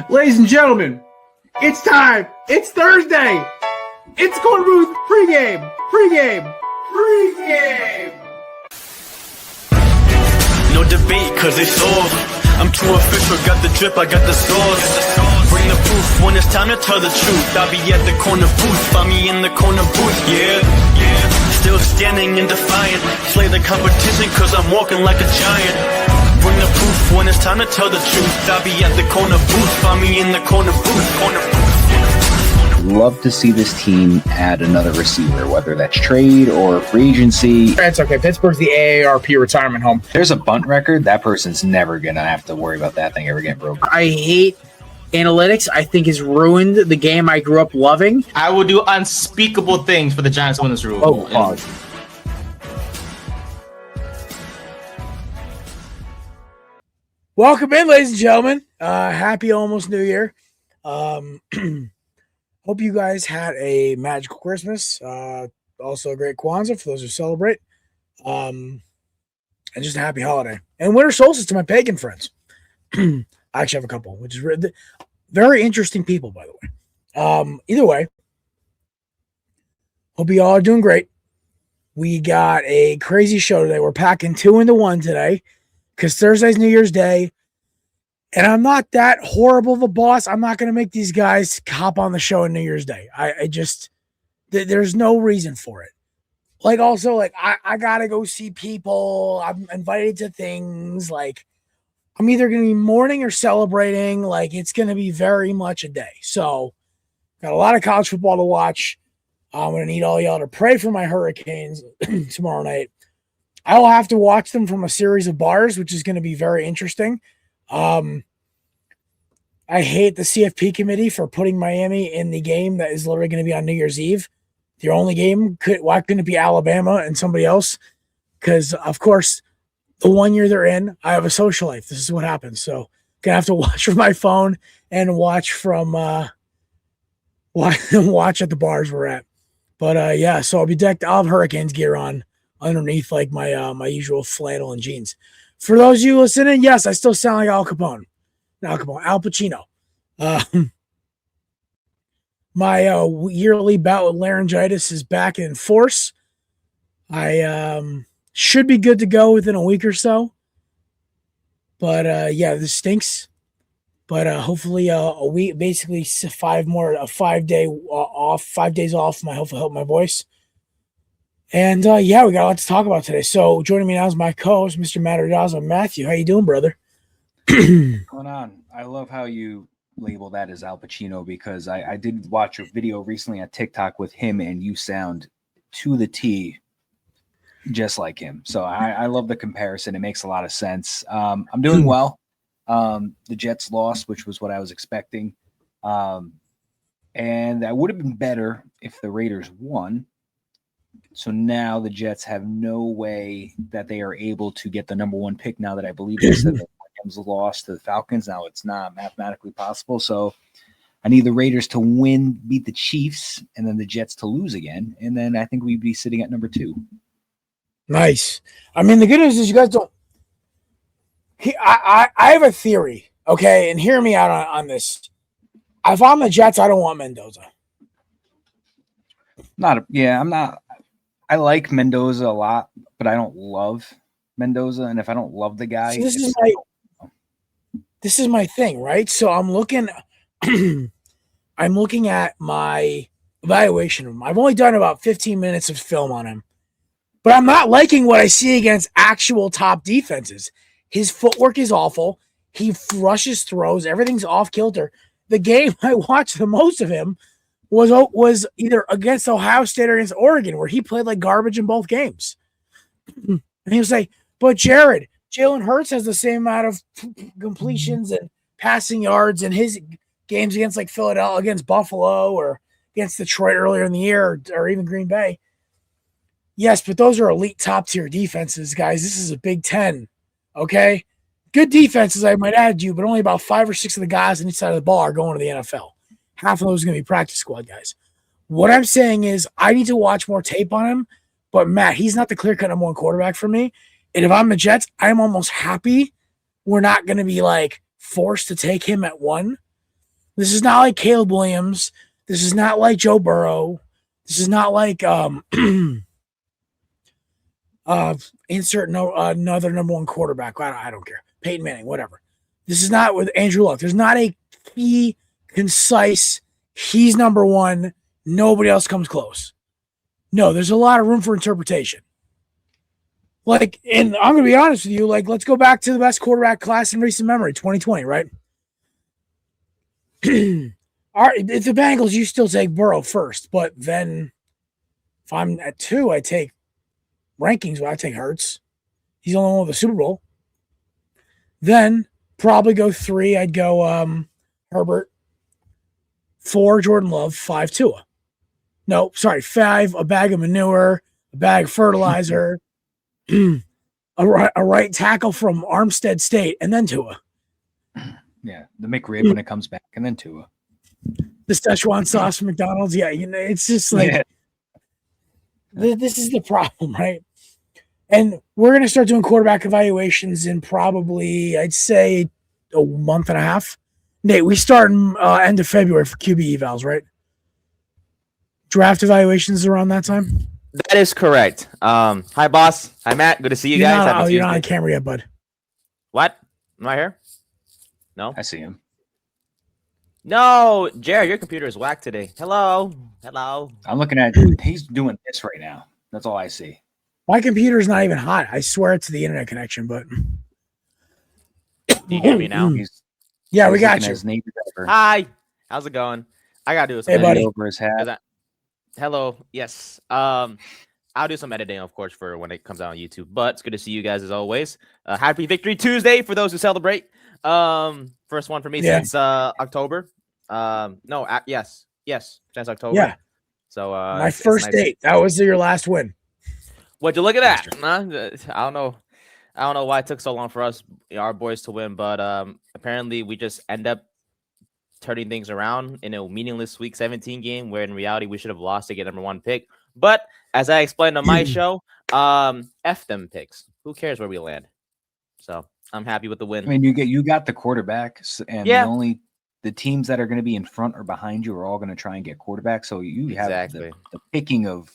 Ladies and gentlemen, it's time. It's Thursday. It's Korner Booth pregame. No debate, cause it's all. I'm too official, got the drip, I got the sauce. Bring the proof when it's time to tell the truth. I'll be at the corner booth, find me in the corner booth, yeah. Still standing and defiant. Slay the competition, cause I'm walking like a giant. Bring the proof when it's time to tell the truth. I'll be at the corner booth, find me in the corner booth. Love to see this team add another receiver, whether that's trade or free agency. That's okay. Pittsburgh's the AARP retirement home. There's a bunt record. That person's never going to have to worry about that thing ever getting broken. I hate analytics. I think it's ruined the game I grew up loving. I will do unspeakable things for the Giants to win this rule. Oh, pause. Welcome in, ladies and gentlemen. Happy almost New Year. Hope you guys had a magical Christmas. Also a great Kwanzaa for those who celebrate. And just a happy holiday. And winter solstice to my pagan friends. I actually have a couple, which is very interesting people, by the way. Either way, hope you all are doing great. We got a crazy show today. We're packing 2 into 1 today because Thursday's New Year's Day. And I'm not that horrible of a boss. I'm not going to make these guys hop on the show on New Year's Day. I just, there's no reason for it. Like, also, like, I got to go see people. I'm invited to things. Like, I'm either going to be mourning or celebrating. Like, it's going to be very much a day. So, got a lot of college football to watch. I'm going to need all y'all to pray for my Hurricanes tomorrow night. I will have to watch them from a series of bars, which is going to be very interesting. I hate the CFP committee for putting Miami in the game that is literally going to be on New Year's Eve. Their only game, why couldn't it be Alabama and somebody else? Because, of course, the 1 year they're in, I have a social life. This is what happens. So, going to have to watch from my phone and watch from watch at the bars we're at. But, yeah, so I'll be decked. I'll have Hurricanes gear on underneath, like, my usual flannel and jeans. For those of you listening, yes, I still sound like Al Capone. Not Al Capone, Al Pacino. My yearly bout with laryngitis is back in force. I should be good to go within a week or so. But, yeah, this stinks. But hopefully a week, basically 5 days off, my hopefully help my voice. And, yeah, we got a lot to talk about today. So joining me now is my co-host, Mr. Matterdazo. Matthew, how you doing, brother? What's going on? I love how you label that as Al Pacino because I did watch a video recently on TikTok with him, and you sound to the T just like him. So I love the comparison. It makes a lot of sense. I'm doing well. The Jets lost, which was what I was expecting. And that would have been better if the Raiders won. So now the Jets have no way that they are able to get the number 1 pick now that I believe they said the Rams lost to the Falcons. Now it's not mathematically possible. So I need the Raiders to win, beat the Chiefs, and then the Jets to lose again. And then I think we'd be sitting at number 2. Nice. I mean, the good news is you guys don't – I have a theory, okay, and hear me out on this. If I'm the Jets, I don't want Mendoza. I'm not – I like Mendoza a lot, but I don't love Mendoza. And if I don't love the guy, so this is my thing, right? So I'm looking at my evaluation of him. I've only done about 15 minutes of film on him, but I'm not liking what I see against actual top defenses. His footwork is awful. He rushes throws. Everything's off kilter. The game I watched the most of him was either against Ohio State or against Oregon, where he played like garbage in both games. And he was like, but Jalen Hurts has the same amount of completions and passing yards in his games against like Philadelphia, against Buffalo, or against Detroit earlier in the year, or even Green Bay. Yes, but those are elite top-tier defenses, guys. This is a Big Ten, okay? Good defenses, I might add you, but only about 5 or 6 of the guys on each side of the ball are going to the NFL. Half of those are going to be practice squad guys. What I'm saying is I need to watch more tape on him, but Matt, he's not the clear-cut number 1 quarterback for me. And if I'm the Jets, I'm almost happy we're not going to be like forced to take him at 1, This is not like Caleb Williams. This is not like Joe Burrow. This is not like insert another number one quarterback. I don't care. Peyton Manning, whatever. This is not with Andrew Luck. There's not a key, concise, he's number one. Nobody else comes close. No, there's a lot of room for interpretation. Like, and I'm going to be honest with you, like, let's go back to the best quarterback class in recent memory, 2020, right? If the Bengals, you still take Burrow first, but then if I'm at 2, I take rankings, I take Hurts. He's the only one with a Super Bowl. Then probably go 3, I'd go Herbert. 4, Jordan Love. 5, Tua. No, sorry, 5, a bag of manure, a bag of fertilizer, a right tackle from Armstead State, and then Tua. Yeah, the McRib when it comes back, and then Tua. The Szechuan sauce from McDonald's. Yeah, it's just like this is the problem, right? And we're going to start doing quarterback evaluations in probably, I'd say, a month and a half. Nate, we start in end of February for QB evals, right? Draft evaluations around that time? That is correct. Hi, boss. Hi, Matt. Good to see you guys. You're not on camera yet, bud. What? Am I here? No? I see him. No, Jared, your computer is whack today. Hello. I'm looking at he's doing this right now. That's all I see. My computer's not even hot. I swear it's the internet connection, but Do you hear me now? yeah, we got you. Hi. How's it going? I gotta do some Hey, buddy. Over his hat. Hello. Yes. I'll do some editing, of course, for when it comes out on YouTube. But it's good to see you guys as always. Happy Victory Tuesday for those who celebrate. First one for me since October. Yes, since October. Yeah. So my first date. That was your last win. Would you look at that? I don't know why it took so long for us, our boys, to win, but apparently we just end up turning things around in a meaningless Week 17 game where in reality we should have lost to get number 1 pick. But as I explained on my show, F them picks. Who cares where we land? So I'm happy with the win. I mean, you got the quarterbacks, and the teams that are going to be in front or behind you are all going to try and get quarterbacks. So you have the picking of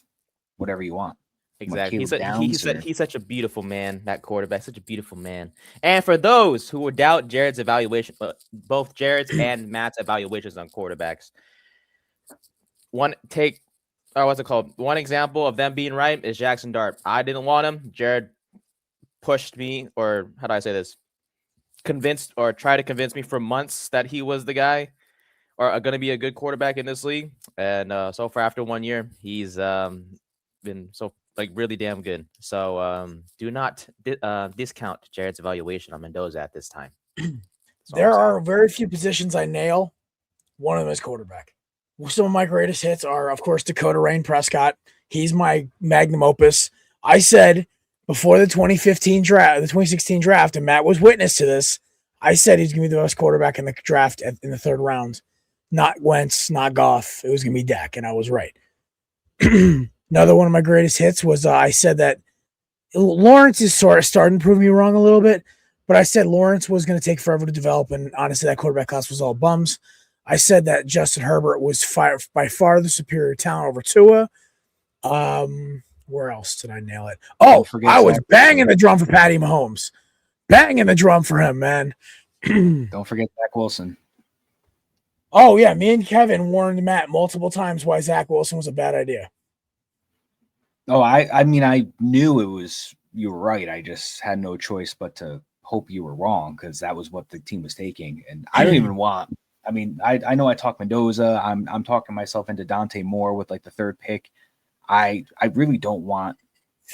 whatever you want. Exactly. He's such a beautiful man, that quarterback, such a beautiful man. And for those who would doubt Jared's evaluation, both Jared's and Matt's evaluations on quarterbacks, one example of them being right is Jackson Dart. I didn't want him. Jared pushed me, or how do I say this? Convinced or tried to convince me for months that he was the guy or going to be a good quarterback in this league. And so far, after 1 year, he's been really damn good. So do not discount Jared's evaluation on Mendoza at this time. There are very few positions I nail. One of them is quarterback. Some of my greatest hits are, of course, Dakota Rain Prescott. He's my magnum opus. I said before the 2016 draft, and Matt was witness to this, I said he's going to be the best quarterback in the draft in the 3rd round. Not Wentz, not Goff. It was going to be Dak, and I was right. Another one of my greatest hits was I said that Lawrence is sort of starting to prove me wrong a little bit, but I said Lawrence was going to take forever to develop, and honestly, that quarterback class was all bums. I said that Justin Herbert was by far the superior talent over Tua. Where else did I nail it? Oh, I was banging the drum for Patty Mahomes. Banging the drum for him, man. Don't forget Zach Wilson. Oh, yeah. Me and Kevin warned Matt multiple times why Zach Wilson was a bad idea. Oh, I mean, I knew you were right. I just had no choice but to hope you were wrong because that was what the team was taking. And I don't even want. I mean, I know I talk Mendoza. I'm talking myself into Dante Moore with like the 3rd pick. I really don't want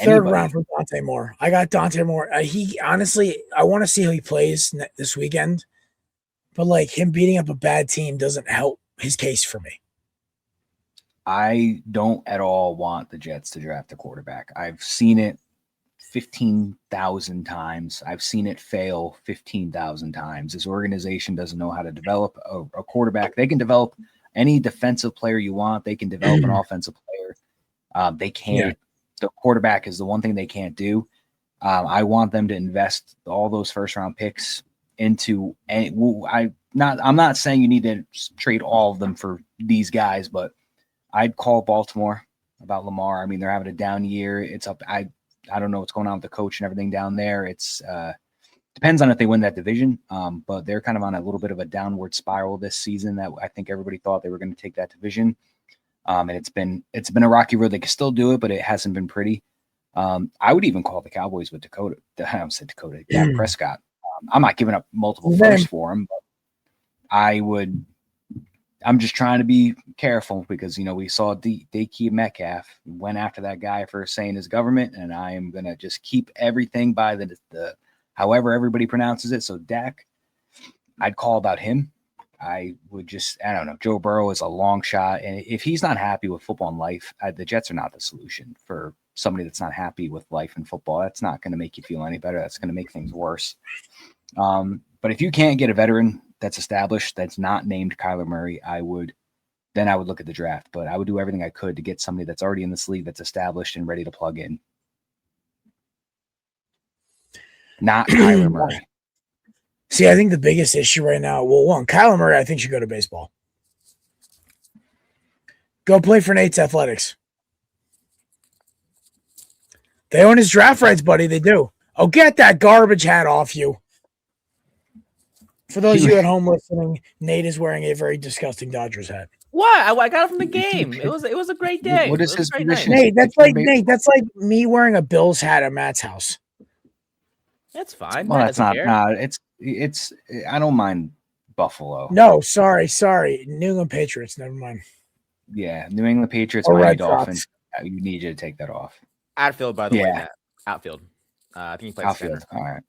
3rd round for Dante Moore. I got Dante Moore. He honestly, I want to see how he plays this weekend, but like him beating up a bad team doesn't help his case for me. I don't at all want the Jets to draft a quarterback. I've seen it 15,000 times. I've seen it fail 15,000 times. This organization doesn't know how to develop a quarterback. They can develop any defensive player you want. They can develop an offensive player. They can't. Yeah. The quarterback is the one thing they can't do. I want them to invest all those 1st-round picks into. I'm not saying you need to trade all of them for these guys, but I'd call Baltimore about Lamar. I mean, they're having a down year. It's up. I don't know what's going on with the coach and everything down there. It's depends on if they win that division. But they're kind of on a little bit of a downward spiral this season that I think everybody thought they were going to take that division. And it's been a rocky road. They can still do it, but it hasn't been pretty. I would even call the Cowboys with Dak Prescott. I'm not giving up multiple firsts for him, but I'm just trying to be careful because, we saw DK Metcalf went after that guy for saying his government, and I am going to just keep everything by the however everybody pronounces it. So Dak, I'd call about him. I don't know. Joe Burrow is a long shot. And if he's not happy with football and life, the Jets are not the solution for somebody that's not happy with life and football. That's not going to make you feel any better. That's going to make things worse. But if you can't get a veteran that's established, that's not named Kyler Murray, I would look at the draft. But I would do everything I could to get somebody that's already in this league that's established and ready to plug in. Not Kyler Murray. See, I think the biggest issue right now, Kyler Murray, I think should go to baseball. Go play for Nate's Athletics. They own his draft rights, buddy. They do. Oh, get that garbage hat off you. For those of you at home listening, Nate is wearing a very disgusting Dodgers hat. What? I got it from the game. It was a great day. What is his position? Nate, that's like me wearing a Bills hat at Matt's house. That's fine. Well, that's not. It's. I don't mind Buffalo. No, sorry. New England Patriots. Never mind. Yeah, New England Patriots, Or Miami Red Dolphins. Sox. You need you to take that off. Outfield, by the way. Yeah. Matt. Outfield. I think he plays Outfield. center. All right.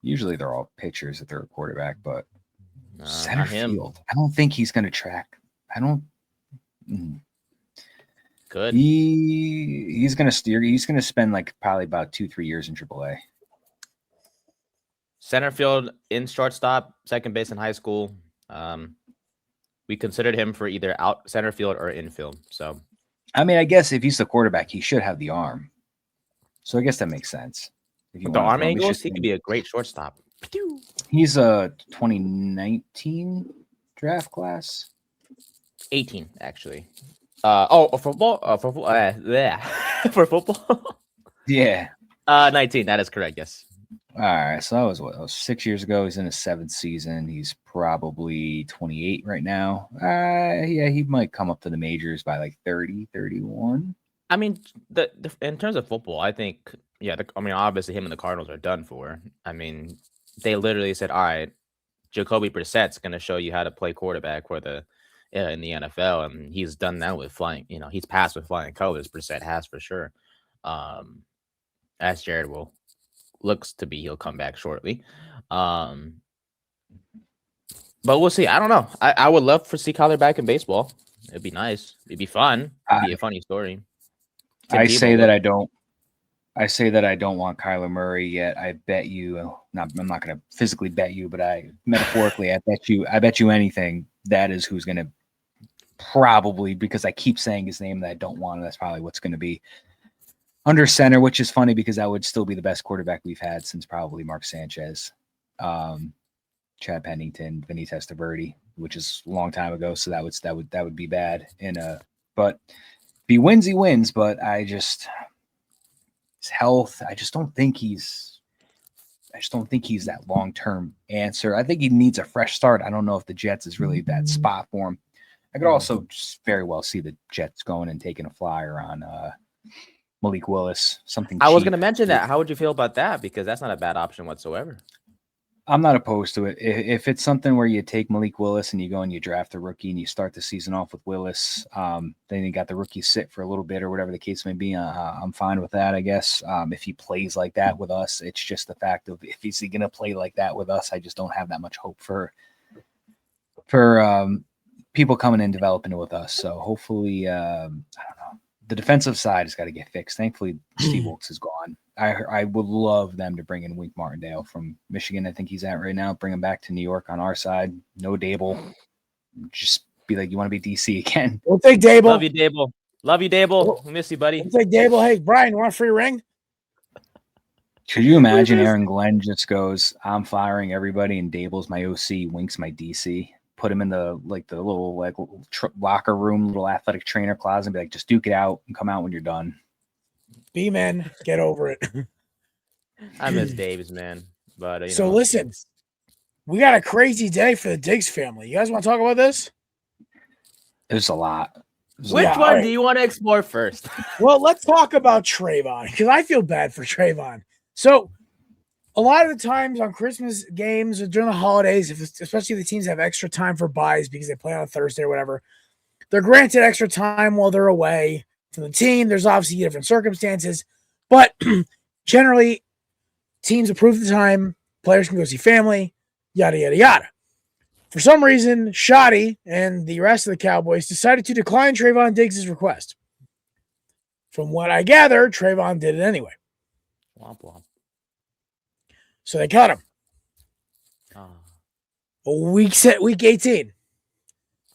Usually they're all pitchers if they're a quarterback, but center Not him. field. I don't think he's going to track. I don't. Good. He's going to steer. He's going to spend probably about 2-3 years in AAA. Center field, in shortstop, second base in high school. We considered him for either out center field or infield. So, I mean, I guess if he's the quarterback, he should have the arm. So I guess that makes sense. If with the arm angles, he could be a great shortstop. He's a 2019 draft class. 18, actually. For football? For football? Yeah. 19. That is correct. Yes. All right. So that was 6 years ago. He's in his 7th season. He's probably 28 right now. Yeah, he might come up to the majors by 30, 31. I mean, the in terms of football, I think, obviously him and the Cardinals are done for. I mean, they literally said, all right, Jacoby Brissett's going to show you how to play quarterback for in the NFL. And he's done that with flying, he's passed with flying colors. Brissett has for sure. As Jared looks to be, he'll come back shortly. But we'll see. I don't know. I would love to see Kyler back in baseball. It'd be nice. It'd be fun. It'd be a funny story. I say that I don't want Kyler Murray yet. I bet you. I'm not going to physically bet you, but metaphorically, I bet you anything that is who's going to probably, because I keep saying his name that I don't want. That's probably what's going to be under center, which is funny because that would still be the best quarterback we've had since probably Mark Sanchez, Chad Pennington, Vinny Testaverde, which is a long time ago. So that would be bad. But if he wins. But his health, I just don't think he's that long-term answer. I think he needs a fresh start. I don't know if the Jets is really that spot for him. I could also just very well see the Jets going and taking a flyer on Malik Willis, something I was cheap. going to mention that. How would you feel about that? Because that's not a bad option whatsoever. I'm not opposed to it. If it's something where you take Malik Willis and you go and you draft a rookie and you start the season off with Willis, then you got the rookie sit for a little bit or whatever the case may be, I'm fine with that, I guess. If he plays like that with us, it's just the fact of if he's going to play like that with us, I just don't have that much hope for people coming and developing it with us. So hopefully, I don't know. The defensive side has got to get fixed. Thankfully, Steve Wilkes is gone. I would love them to bring in Wink Martindale from Michigan. I think he's at right now. Bring him back to New York on our side. No Dable. Just be like, you want to be DC again? We'll take Dable. Love you, Dable. We miss you, buddy. We'll take Dable. Hey, Brian, you want a free ring? Could you imagine Aaron Glenn just goes, I'm firing everybody, and Dable's my OC, Wink's my DC. Put him in the little locker room, little athletic trainer closet, and be like, just duke it out and come out when you're done. B-man, get over it. I miss Dave's, man. But So listen, we got a crazy day for the Diggs family. You guys want to talk about this? There's a lot. which Yeah, one right. do you want to explore first? Well, let's talk about Trayvon because I feel bad for Trayvon. So, a lot of the times on Christmas games or during the holidays, especially if the teams have extra time for buys because they play on a Thursday or whatever, they're granted extra time while they're away from the team. There's obviously different circumstances, but generally, teams approve the time. Players can go see family, yada, yada, yada. For some reason, Shoddy and the rest of the Cowboys decided to decline Trayvon Diggs' request. From what I gather, Trayvon did it anyway. Womp womp. So they cut him. Oh. Week 18.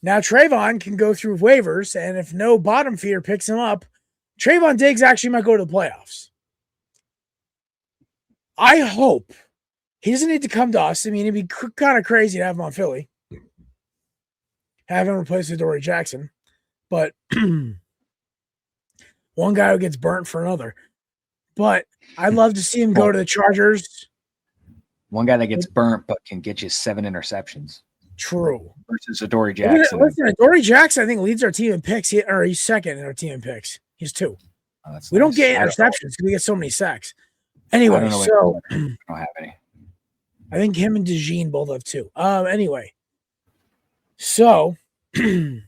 Now Trayvon can go through waivers, and if no bottom feeder picks him up, Trayvon Diggs actually might go to the playoffs. I hope he doesn't need to come to us. I mean, it'd be kind of crazy to have him on Philly, have him replace Adoree Jackson, but one guy who gets burnt for another. But I'd love to see him go to the Chargers. One guy that gets burnt but can get you 7 interceptions. True. Versus Adoree Jackson. Listen, Adoree Jackson, I think, leads our team in picks. He's second in our team in picks. He's 2. Oh, we don't get interceptions because we get so many sacks. Anyway, so I don't have any. I think him and DeJean both have 2. Anyway, so hey,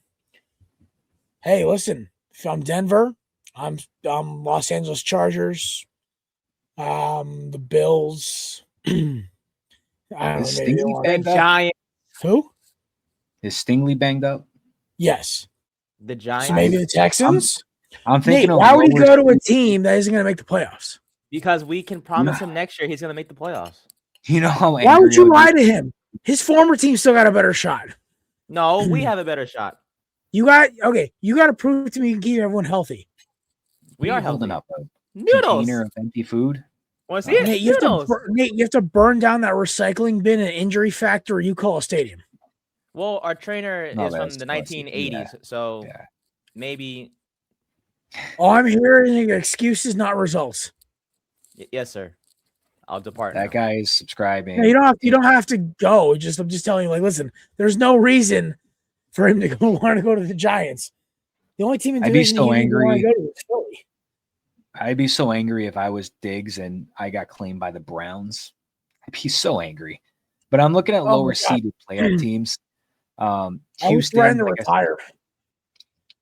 listen, if I'm Denver, I'm Los Angeles Chargers, the Bills. I don't know, maybe The Giants. Who? Is Stingley banged up? Yes. The Giants. So maybe the Texans. I'm thinking Nate, why would he go to a team that isn't going to make the playoffs? Because we can promise him next year he's going to make the playoffs. You know how why would you lie to him? His former team still got a better shot. No, we have a better shot. You got to prove to me you can keep everyone healthy. We are holding healthy. up a Noodles. container of empty food. Want to see it? Nate, you have to burn down that recycling bin and injury factor you call a stadium. Well, our trainer is from the 1980s, yeah. so Yeah. maybe. All I'm hearing are excuses, not results. Yes, sir. I'll depart. That now. guy is subscribing. No, you don't have to go. I'm just telling you, like, listen, there's no reason for him to want to go to the Giants. The only team in the division he didn't want to go to is Philly. I'd be so angry if I was Diggs and I got claimed by the Browns. I'd be so angry. But I'm looking at lower seeded playoff teams. I was Houston, threatening to retire.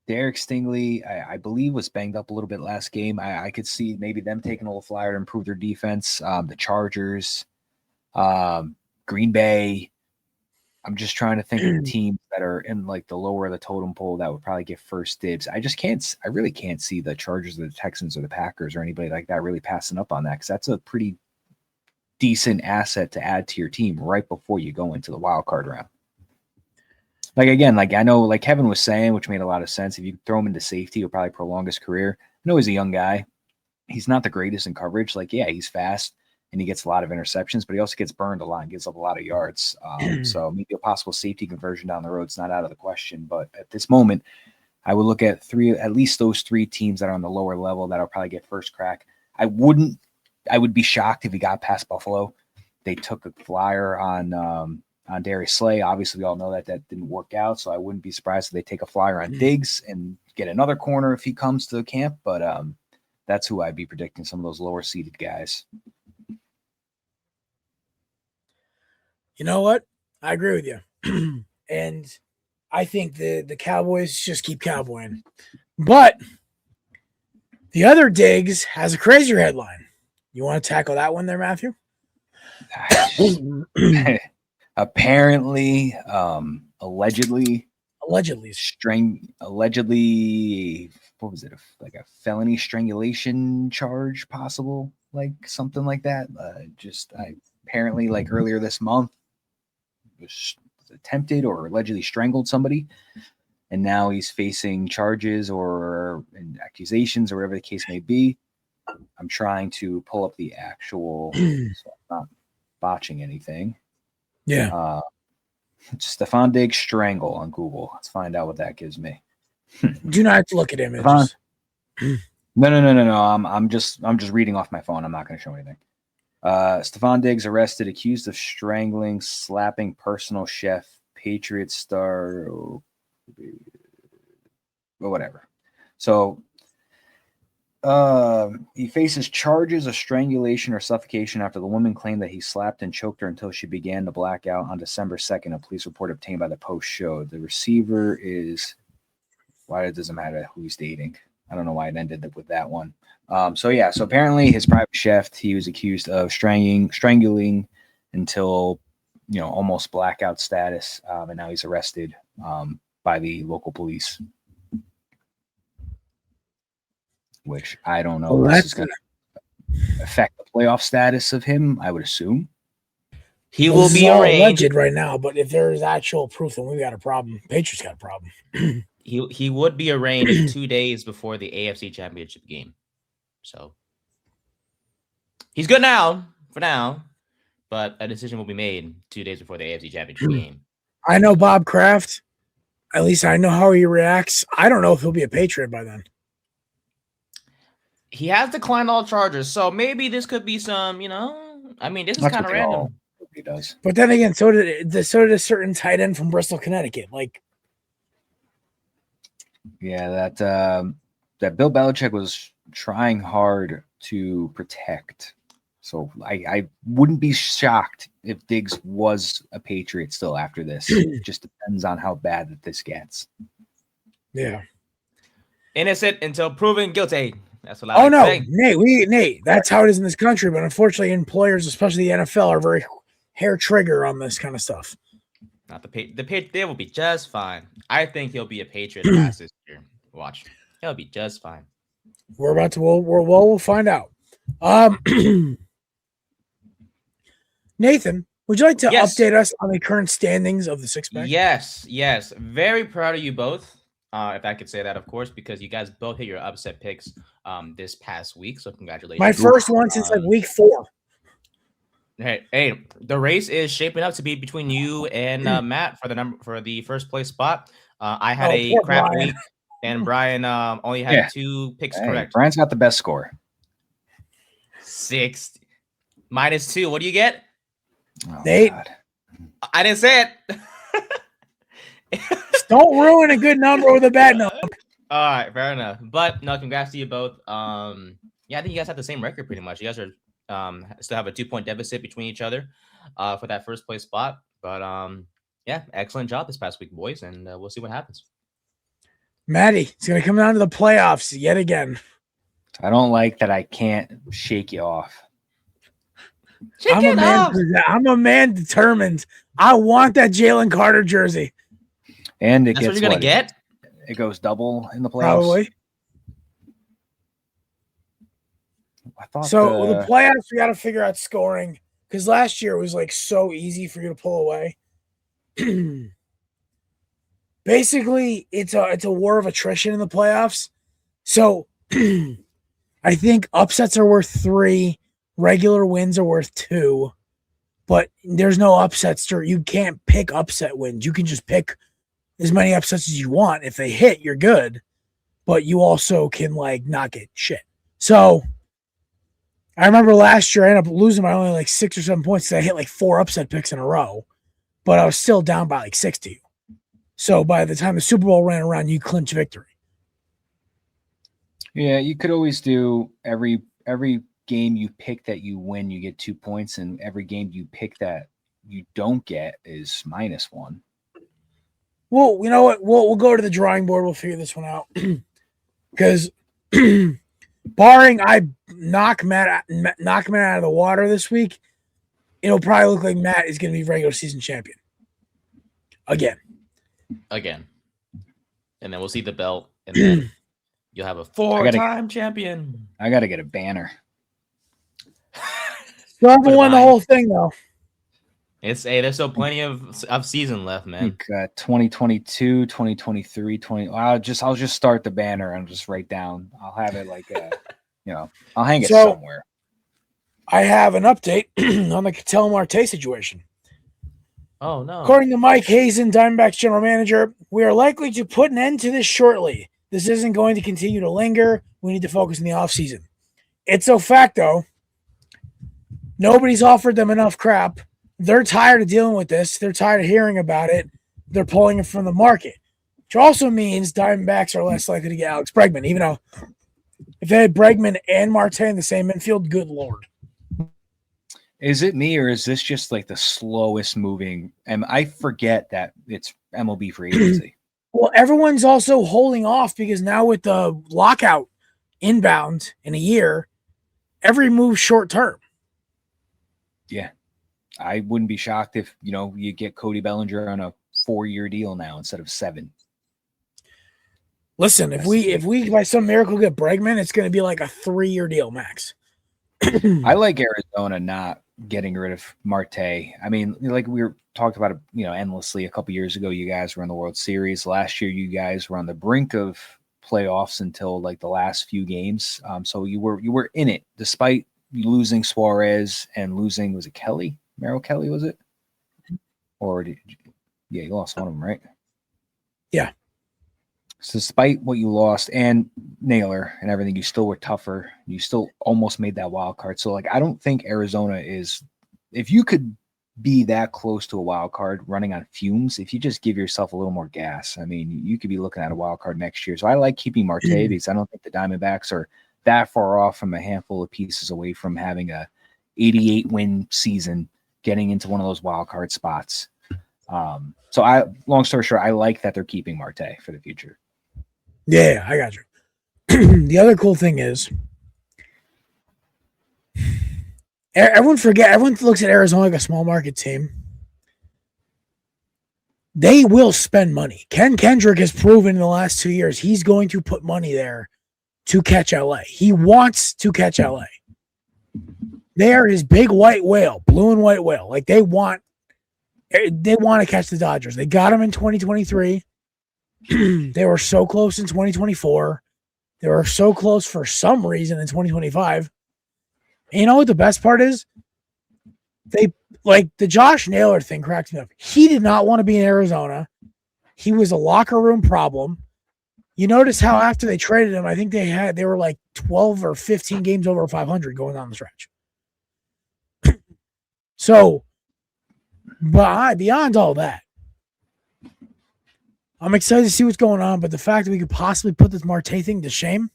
Derek Stingley, I believe, was banged up a little bit last game. I could see maybe them taking a little flyer to improve their defense. The Chargers, Green Bay. I'm just trying to think of the teams that are in like the lower of the totem pole that would probably get first dibs. I really can't see the Chargers or the Texans or the Packers or anybody like that really passing up on that because that's a pretty decent asset to add to your team right before you go into the wild card round. Like, again, like I know, like Kevin was saying, which made a lot of sense. If you throw him into safety, he'll probably prolong his career. I know he's a young guy. He's not the greatest in coverage. Like, yeah, he's fast and he gets a lot of interceptions, but he also gets burned a lot and gives up a lot of yards. So maybe a possible safety conversion down the road is not out of the question. But at this moment, I would look at at least those 3 teams that are on the lower level that'll probably get first crack. I would be shocked if he got past Buffalo. They took a flyer on Darius Slay. Obviously, we all know that didn't work out, so I wouldn't be surprised if they take a flyer on Diggs and get another corner if he comes to the camp. But that's who I'd be predicting, some of those lower-seeded guys. You know what? I agree with you. And I think the Cowboys just keep cowboying. But the other Diggs has a crazier headline. You want to tackle that one there, Matthew? Apparently, allegedly, what was it? Like a felony strangulation charge, possible, like something like that. Apparently, like earlier this month, was attempted or allegedly strangled somebody, and now he's facing charges or accusations or whatever the case may be. I'm trying to pull up the actual, so I'm not botching anything. Yeah. Stephon Diggs strangle on Google. Let's find out what that gives me. Do not look at images. No. I'm just reading off my phone. I'm not going to show anything. Stephon Diggs arrested, accused of strangling, slapping personal chef, Patriots star, or whatever. So he faces charges of strangulation or suffocation after the woman claimed that he slapped and choked her until she began to black out on December 2nd. A police report obtained by the Post showed the receiver is. Why it doesn't matter who he's dating. I don't know why it ended up with that one. So apparently his private chef, he was accused of strangling until almost blackout status, and now he's arrested by the local police. Which I don't know. Well, this is going to affect the playoff status of him, I would assume. He will be arraigned alleged right now, but if there is actual proof, then we got a problem. Patriots got a problem. He would be arraigned 2 days before the AFC Championship game. So he's good now, for now, but a decision will be made 2 days before the AFC Championship game. I know Bob Kraft. At least I know how he reacts. I don't know if he'll be a Patriot by then. He has declined all charges, so maybe this could be some, this is kind of random. He does. But then again, so did a certain tight end from Bristol, Connecticut. Yeah, that Bill Belichick was trying hard to protect. So I wouldn't be shocked if Diggs was a Patriot still after this. It just depends on how bad that this gets. Yeah. Innocent until proven guilty. That's what I say. Nate, that's how it is in this country. But unfortunately, employers, especially the NFL, are very hair trigger on this kind of stuff. Not they will be just fine. I think he'll be a Patriot past this year. Watch, he'll be just fine. We'll find out. Nathan, would you like to update us on the current standings of the six-pack? Yes. Very proud of you both. If I could say that, of course, because you guys both hit your upset picks this past week. So congratulations. My first one since week 4. Hey, the race is shaping up to be between you and Matt for the first place spot. I had a crap week, and Brian only had 2 picks correct. Brian's got the best score. 6 minus 2. What do you get? Oh, Nate, God. I didn't say it. Don't ruin a good number with a bad number. All right, fair enough. But no, congrats to you both. I think you guys have the same record pretty much. You guys are still have a 2-point deficit between each other for that first place spot. But excellent job this past week, boys, and we'll see what happens. Maddie, it's gonna come down to the playoffs yet again. I don't like that I can't shake you off. I'm a man determined. I want that Jalen Carter jersey. And it That's gets what you're gonna get? It goes double in the playoffs. Probably. I thought so the playoffs, we got to figure out scoring because last year it was so easy for you to pull away. Basically, it's a war of attrition in the playoffs. So I think upsets are worth 3, regular wins are worth 2, but there's no upsets. You can't pick upset wins. You can just pick as many upsets as you want. If they hit, you're good, but you also can not get shit. So I remember last year I ended up losing by only 6 or 7 points because I hit 4 upset picks in a row, but I was still down by 60. So by the time the Super Bowl ran around, you clinch victory. Yeah, you could always do every game you pick that you win, you get 2 points, and every game you pick that you don't get is -1. Well, you know what? We'll go to the drawing board. We'll figure this one out because barring I knock Matt out of the water this week, it'll probably look like Matt is going to be regular season champion again. And then we'll see the belt, and then you'll have a 4-time champion. I got to get a banner. Still haven't won the whole thing though. There's still plenty of season left, man. 2022, 2023, I'll just start the banner and just write down. I'll have it I'll hang it So- somewhere. I have an update on the Ketel Marte situation. Oh no. According to Mike Hazen, Diamondbacks general manager, we are likely to put an end to this shortly. This isn't going to continue to linger. We need to focus in the offseason. It's a fact, though. Nobody's offered them enough crap. They're tired of dealing with this. They're tired of hearing about it. They're pulling it from the market, which also means Diamondbacks are less likely to get Alex Bregman, even though if they had Bregman and Marte in the same infield, good Lord. Is it me, or is this just like the slowest moving? And I forget that it's MLB free agency. Well, everyone's also holding off because now with the lockout inbound in a year, every move's short term. Yeah. I wouldn't be shocked if, you get Cody Bellinger on a 4-year deal now instead of 7. Listen, if we by some miracle get Bregman, it's going to be like a 3-year deal max. I like Arizona not getting rid of Marte. I mean, like we were talked about it, endlessly a couple years ago. You guys were in the World Series. Last year, you guys were on the brink of playoffs until like the last few games. So you were in it despite losing Suarez and losing, was it Kelly? Merrill Kelly, was it? Or you lost one of them, right? Yeah. So despite what you lost and Naylor and everything, you still were tougher. You still almost made that wild card. So like, I don't think Arizona is, if you could be that close to a wild card running on fumes, if you just give yourself a little more gas, I mean, you could be looking at a wild card next year. So I like keeping Marte because I don't think the Diamondbacks are that far off from a handful of pieces away from having a 88 win season, getting into one of those wild card spots. So long story short, I like that they're keeping Marte for the future. Yeah, I got you. The other cool thing is everyone looks at Arizona like a small market team. They will spend money. Ken Kendrick has proven in the last 2 years he's going to put money there to catch LA. He wants to catch LA. They are his big white whale, blue and white whale. Like they want to catch the Dodgers. They got him in 2023. They were so close in 2024. They were so close for some reason in 2025. And you know what the best part is? They like the Josh Naylor thing cracked me up. He did not want to be in Arizona. He was a locker room problem. You notice how after they traded him, I think they were like 12 or 15 games over 500 going on the stretch. So, but beyond all that, I'm excited to see what's going on, but the fact that we could possibly put this Marte thing to shame,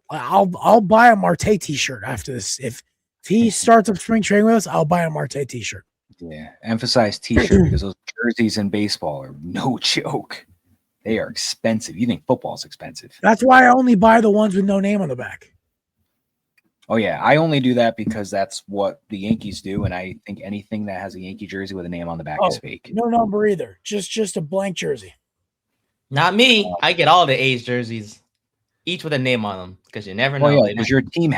I'll buy a Marte t-shirt after this. If he starts up spring training with us, I'll buy a Marte t-shirt. Yeah, emphasize t-shirt because those jerseys in baseball are no joke. They are expensive. You think football's expensive? That's why I only buy the ones with no name on the back. Oh yeah, I only do that because that's what the Yankees do, and I think anything that has a Yankee jersey with a name on the back is fake. No number either. Just a blank jersey. Not me. I get all the A's jerseys, each with a name on them, because you never know. Well, yeah, because your team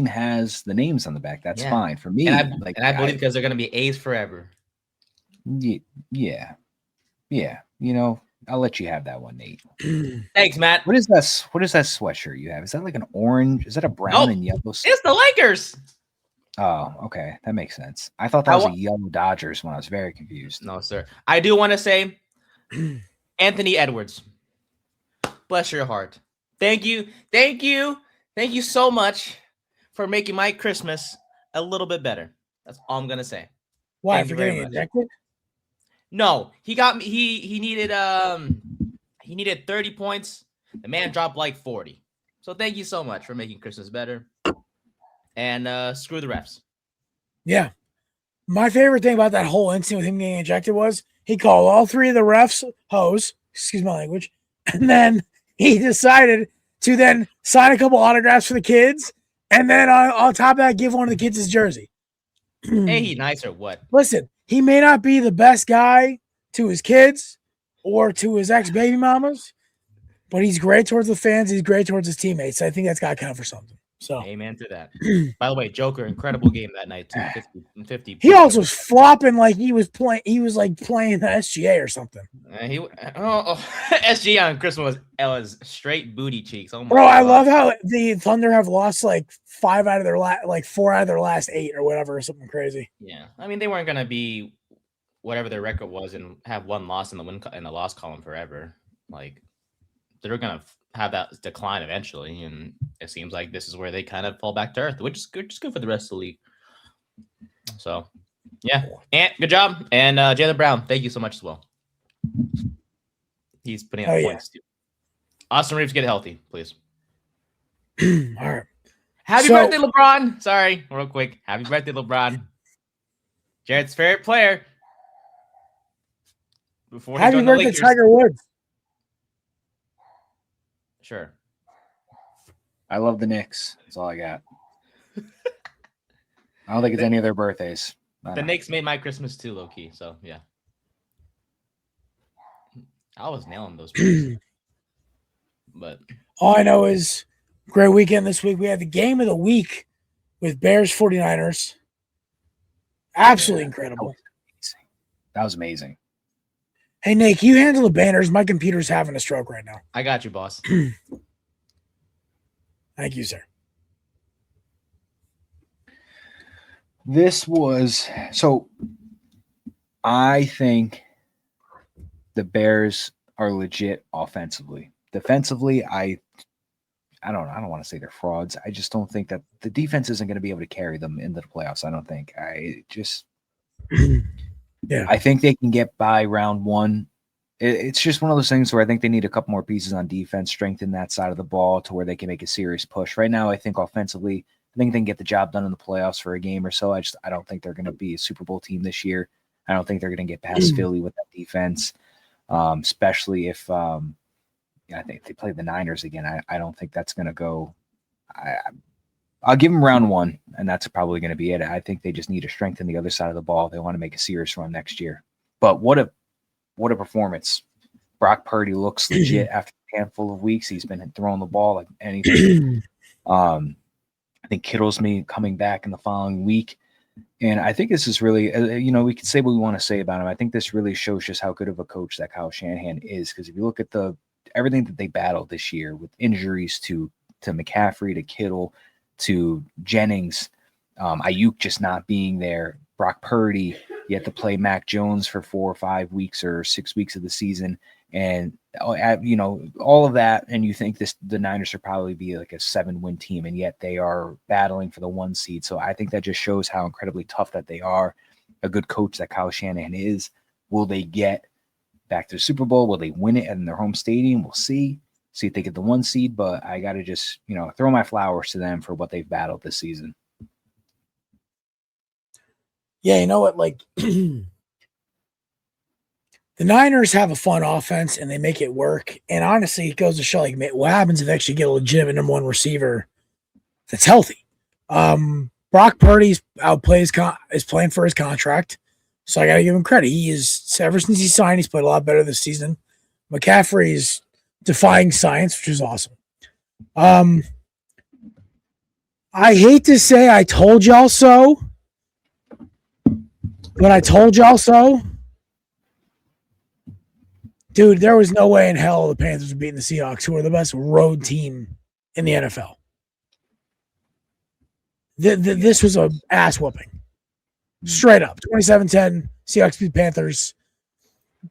has the names on the back. That's fine for me. And I believe because they're going to be A's forever. Yeah. I'll let you have that one, Nate. Thanks, Matt. What is that? What is that sweatshirt you have? Is that like an orange? Is that a brown and yellow? It's the Lakers. Oh, okay. That makes sense. I thought that was a yellow Dodgers when I was very confused. No, sir. I do want to say Anthony Edwards. Bless your heart. Thank you. Thank you so much for making my Christmas a little bit better. That's all I'm going to say. Why? Thank For you very getting much. injected? No, he got me. He needed 30 points. The man dropped like 40. So thank you so much for making Christmas better. And screw the refs. Yeah. My favorite thing about that whole incident with him getting injected was he called all 3 of the refs hoes, excuse my language, and then he decided to then sign a couple autographs for the kids, and then on top of that, give one of the kids his jersey. Hey, he nice or what? Listen, he may not be the best guy to his kids or to his ex-baby mamas, but he's great towards the fans. He's great towards his teammates. I think that's got to count for something. So Amen to that. By the way, Joker, incredible game that night too. 50. he also was flopping like he was playing. He was like playing the SGA or something. SG on Christmas was straight booty cheeks. Oh my Bro, I God. love how the Thunder have lost like 4 out of their last 8 or whatever, or something crazy. Yeah, I mean they weren't gonna be whatever their record was and have one loss in the loss column forever. Like they're gonna have that decline eventually, and it seems like this is where they kind of fall back to earth, which is good for the rest of the league. So, yeah, and good job, and Jaylen Brown, thank you so much as well. He's putting up points too. Austin Reeves, get healthy, please. All right. Happy birthday, LeBron! Sorry, real quick. Happy birthday, LeBron. Jared's favorite player. Before Happy birthday, Tiger Woods. Sure. I love the Knicks. That's all I got. I don't think it's any of their birthdays. The Knicks made my Christmas too, low key. So yeah, I was nailing those. But all I know is great weekend this week. We had the game of the week with Bears 49ers. Absolutely incredible. That was amazing. Hey, Nick, you handle the banners. My computer's having a stroke right now. I got you, boss. Thank you, sir. This was so. I think the Bears are legit offensively. Defensively, I don't want to say they're frauds. I just don't think that the defense isn't going to be able to carry them into the playoffs. I don't think. Yeah. I think they can get by round one. It's just one of those things where I think they need a couple more pieces on defense, strengthen that side of the ball to where they can make a serious push. Right now, I think offensively, I think they can get the job done in the playoffs for a game or so. I don't think they're going to be a Super Bowl team this year. I don't think they're going to get past Philly with that defense, especially if I think they play the Niners again. I don't think that's going to go. I'll give them round one, and that's probably going to be it. I think they just need to strengthen the other side of the ball. They want to make a serious run next year. But what a performance. Brock Purdy looks legit after a handful of weeks. He's been throwing the ball like anything. I think Kittle's coming back in the following week. And I think this is really, we can say what we want to say about him. I think this really shows just how good of a coach that Kyle Shanahan is. Because if you look at everything that they battled this year with injuries to McCaffrey, to Kittle, to Jennings, Ayuk just not being there, Brock Purdy, you have to play Mac Jones for 4 or 5 weeks or 6 weeks of the season. And, all of that. And you think the Niners should probably be like a 7-win team. And yet they are battling for the 1 seed. So I think that just shows how incredibly tough that they are. A good coach that Kyle Shanahan is. Will they get back to the Super Bowl? Will they win it in their home stadium? We'll see if they get the 1 seed. But I got to just, throw my flowers to them for what they've battled this season. Yeah, you know what? Like, the Niners have a fun offense and they make it work. And honestly, it goes to show like what happens if they actually get a legitimate number 1 receiver that's healthy. Brock Purdy is playing for his contract, so I got to give him credit. He is, ever since he signed, he's played a lot better this season. McCaffrey is defying science, which is awesome. I hate to say I told y'all so, but I told y'all so. Dude, there was no way in hell the Panthers were beating the Seahawks, who are the best road team in the NFL. This was an ass whooping. Straight up. 27-10, Seahawks beat Panthers.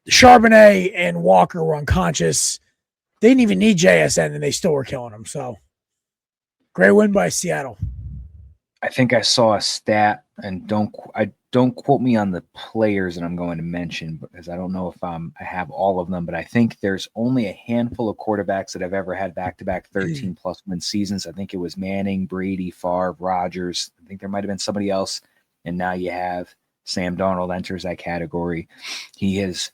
Charbonnet and Walker were unconscious. They didn't even need JSN, and they still were killing them. So, great win by Seattle. I think I saw a stat, and don't quote me on the players that I'm going to mention because I don't know if I have all of them, but I think there's only a handful of quarterbacks that have ever had back-to-back 13-plus win seasons. I think it was Manning, Brady, Favre, Rodgers. I think there might have been somebody else, and now you have Sam Darnold enters that category. He has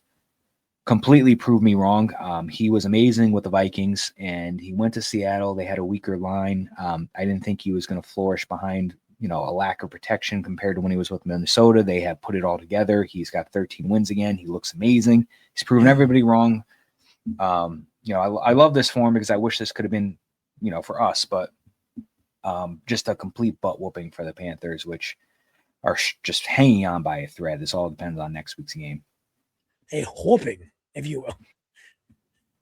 completely proved me wrong. He was amazing with the Vikings, and he went to Seattle. They had a weaker line. I didn't think he was going to flourish behind a lack of protection compared to when he was with Minnesota. They have put it all together. He's got 13 wins again. He looks amazing. He's proven everybody wrong. I love this for him because I wish this could have been, for us, but Just a complete butt whooping for the Panthers, which are just hanging on by a thread. This all depends on next week's game. A whooping, if you will.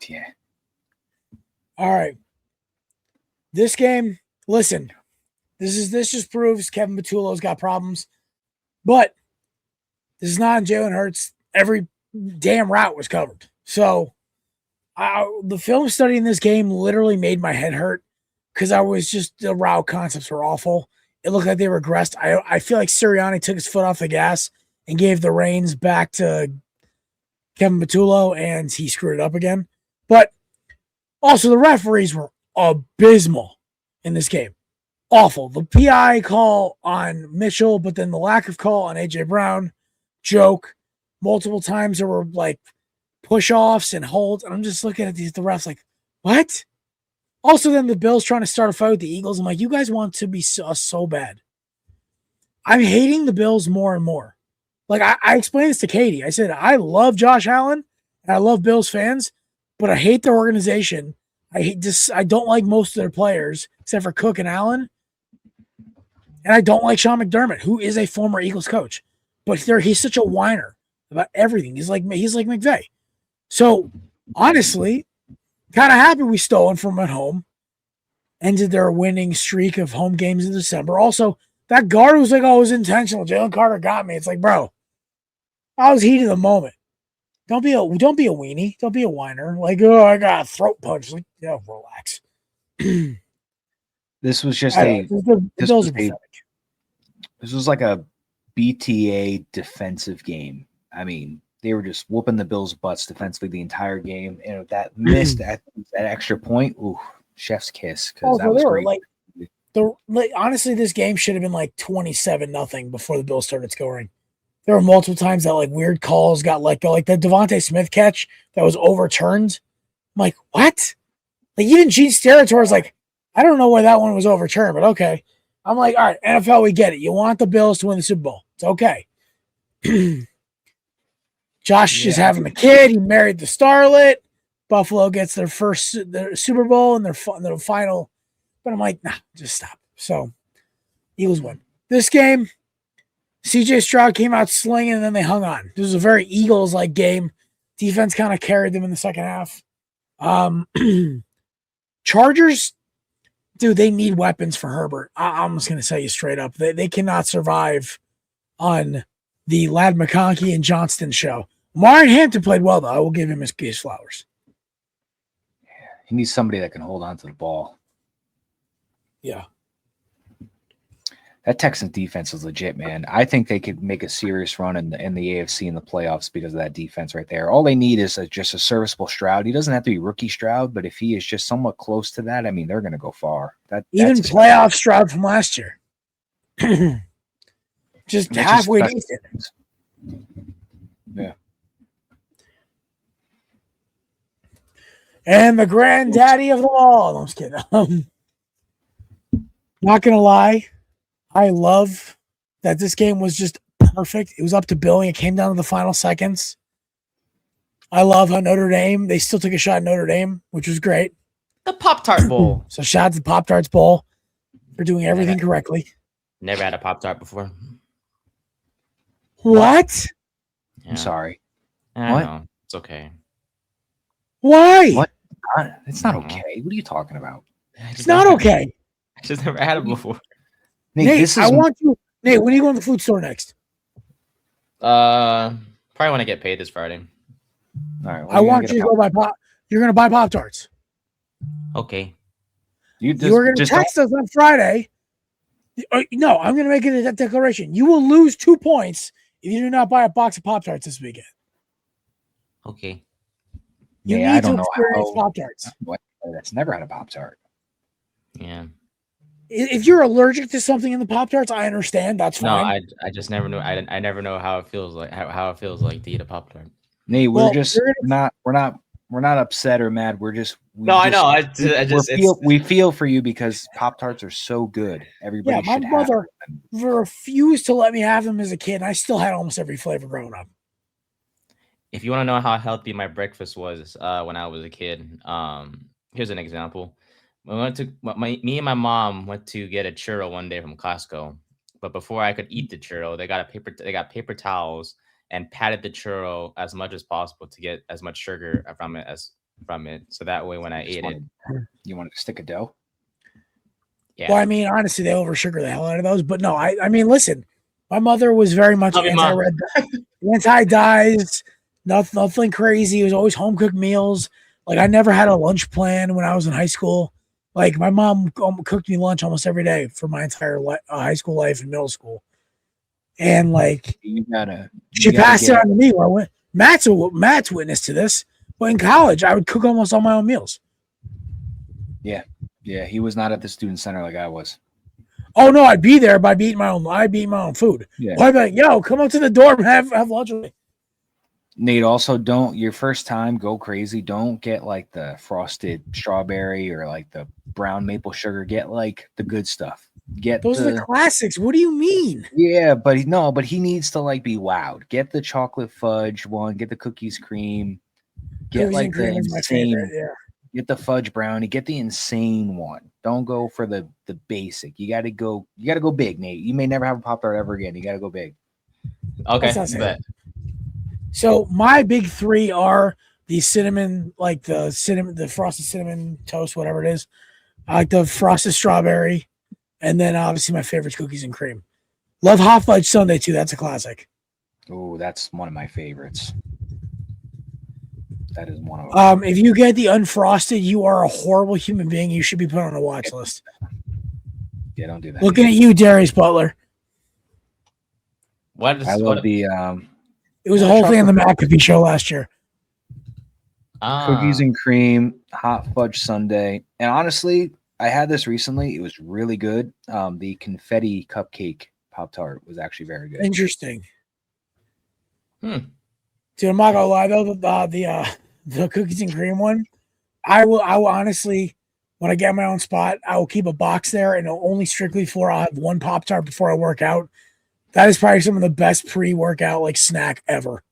Yeah. All right. This game, listen, this just proves Kevin Patullo's got problems, but this is not Jalen Hurts. Every damn route was covered. So the film study in this game literally made my head hurt because the route concepts were awful. It looked like they regressed. I feel like Sirianni took his foot off the gas and gave the reins back to Kevin Patullo, and he screwed it up again. But also, the referees were abysmal in this game. Awful. The PI call on Mitchell, but then the lack of call on A.J. Brown, joke. Multiple times there were like push-offs and holds, and I'm just looking at the refs like, what? Also, then the Bills trying to start a fight with the Eagles. I'm like, you guys want to be so bad. I'm hating the Bills more and more. Like, I explained this to Katie. I said, I love Josh Allen, and I love Bills fans, but I hate their organization. I don't like most of their players, except for Cook and Allen. And I don't like Sean McDermott, who is a former Eagles coach. But he's such a whiner about everything. He's like McVay. So, honestly, kind of happy we stole him from at home. Ended their winning streak of home games in December. Also, that guard was like, oh, it was intentional. Jalen Carter got me. It's like, bro, I was heat of the moment. Don't be a weenie. Don't be a whiner. Like, oh, I got a throat punch. Like, yeah, relax. This was just this was like a BTA defensive game. I mean, they were just whooping the Bills' butts defensively the entire game, and if that missed that extra point, ooh, chef's kiss, because that was great. Honestly, this game should have been like 27-0 before the Bills started scoring. There were multiple times that like weird calls got let go, like the Devontae Smith catch that was overturned. I'm like, what? Like even Gene Steratore like, I don't know why that one was overturned, but okay. I'm like, all right, NFL, we get it. You want the Bills to win the Super Bowl. It's okay. Josh is having a kid. He married the starlet. Buffalo gets their Super Bowl and their final. But I'm like, nah, just stop. So Eagles win. This game, CJ Stroud came out slinging, and then they hung on. This was a very Eagles-like game. Defense kind of carried them in the second half. Chargers, dude, they need weapons for Herbert. I'm just going to tell you straight up. They cannot survive on the Ladd McConkey and Johnston show. Marion Hampton played well, though. I will give him his flowers. He needs somebody that can hold on to the ball. Yeah. That Texans defense is legit, man. I think they could make a serious run in the AFC in the playoffs because of that defense right there. All they need is just a serviceable Stroud. He doesn't have to be rookie Stroud, but if he is just somewhat close to that, I mean, they're going to go far. Even playoff Stroud from last year. just halfway decent. Yeah. And the granddaddy of them all. No, I'm just kidding. Not going to lie. I love that this game was just perfect. It was up to Billy. It came down to the final seconds. I love how Notre Dame, they still took a shot at Notre Dame, which was great. The Pop-Tart Bowl. So shout out to the Pop-Tarts Bowl for doing everything correctly. Never had a Pop-Tart before. What? Yeah. I'm sorry. I know. It's okay. Why? What? It's not okay. What are you talking about? It's not okay. I just never had it before. Nate, I want you. Nate, when are you going to the food store next? Probably when I get paid this Friday. All right. I want you to go buy Pop. You're going to buy Pop-Tarts. Okay. You were going to text us on Friday. No, I'm going to make it a declaration. You will lose 2 points if you do not buy a box of Pop-Tarts this weekend. Okay. You need to experience Pop-Tarts. That's never had a Pop-Tart. Yeah. If you're allergic to something in the Pop-Tarts, I understand. That's fine. No, I just never knew. I never know how it feels like how it feels like to eat a Pop-Tart. Nate, we're not upset or mad. I know. We feel for you because Pop-Tarts are so good. Everybody my mother refused to let me have them as a kid. And I still had almost every flavor growing up. If you want to know how healthy my breakfast was when I was a kid, here's an example. me and my mom went to get a churro one day from Costco, but before I could eat the churro, they got paper towels and patted the churro as much as possible to get as much sugar from it. So that way, when I ate it, You wanted to stick a dough? yeah. Well, I mean, honestly, they oversugar the hell out of those. But no, I mean, listen, my mother was very much Love you, Mom. anti-dyes, nothing crazy. It was always home cooked meals. Like I never had a lunch plan when I was in high school. Like my mom cooked me lunch almost every day for my entire high school life and middle school. And like she passed it on to me where I went. Matt's witness to this. But in college, I would cook almost all my own meals. Yeah. Yeah, he was not at the student center like I was. Oh no, I'd be there, but I'd be eating my own food. Yeah. Well, I'd be like, yo, come up to the dorm and have lunch with me. Nate, also don't your first time go crazy. Don't get like the frosted strawberry or like the brown maple sugar. Get like the good stuff. Those are the classics. What do you mean? Yeah, but he needs to like be wowed. Get the chocolate fudge one. Get the cookies cream. Get Cookies like and cream the is my insane. favorite, yeah. Get the fudge brownie. Get the insane one. Don't go for the basic. You got to go big, Nate. You may never have a Pop-Tart ever again. You got to go big. Okay, That's not bet. So my big three are the cinnamon, like the frosted cinnamon toast, whatever it is. I like the frosted strawberry, and then obviously my favorite is cookies and cream. Love hot fudge sundae too. That's a classic. Oh, that's one of my favorites. That is one of them. If you get the unfrosted, you are a horrible human being. You should be put on a watch list. Yeah, don't do that. Looking at you, Darius Butler. I love the It was a whole thing on the McAfee show last year. cookies and cream, hot fudge sundae. And honestly, I had this recently. It was really good. The confetti cupcake Pop-Tart was actually very good. Interesting. Dude, I'm not gonna lie though, the cookies and cream one, I will honestly, when I get my own spot, I will keep a box there and only strictly for I'll have one Pop-Tart before I work out. That is probably some of the best pre-workout like snack ever.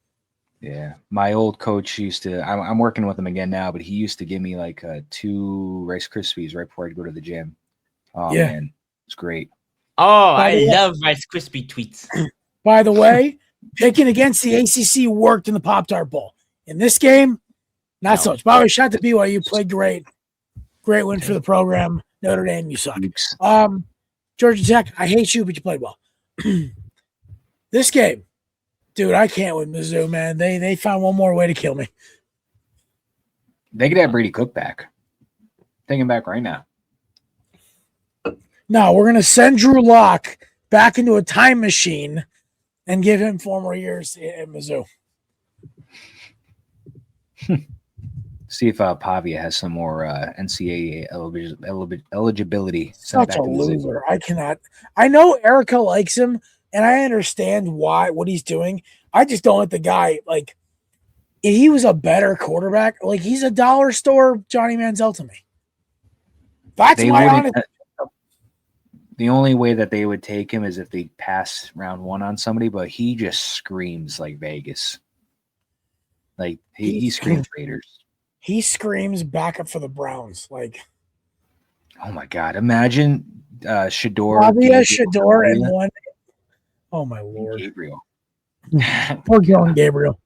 Yeah, my old coach used to. I'm working with him again now, but he used to give me like 2 Rice Krispies right before I'd go to the gym. Oh Yeah. man, it's great. Oh, By I the way- love Rice Krispie tweets. By the way, picking against the ACC worked in the Pop-Tart Bowl. In this game, not so much. By the way, shout out to BYU, played great. Great win for the program. Notre Dame, you suck. Oops. Georgia Tech, I hate you, but you played well. This game, dude, I can't with Mizzou, man. They found one more way to kill me. They could have Brady Cook back. Take him back right now. No, we're going to send Drew Lock back into a time machine and give him 4 more years at Mizzou. See if Pavia has some more NCAA eligibility. Send it Such back a to Mizzou. loser. I cannot. I know Erica likes him, and I understand what he's doing. I just don't like the guy. Like, if he was a better quarterback, like he's a dollar store Johnny Manziel to me. That's They my wouldn't- honest. The only way that they would take him is if they pass round 1 on somebody, but he just screams like Vegas. Like he screams Raiders. He screams backup for the Browns. Like, Oh my God! Imagine Shador, Flavia, Gabriel, Shador, and Flavia, one. Oh my Lord. Gabriel. Poor Dylan Gabriel.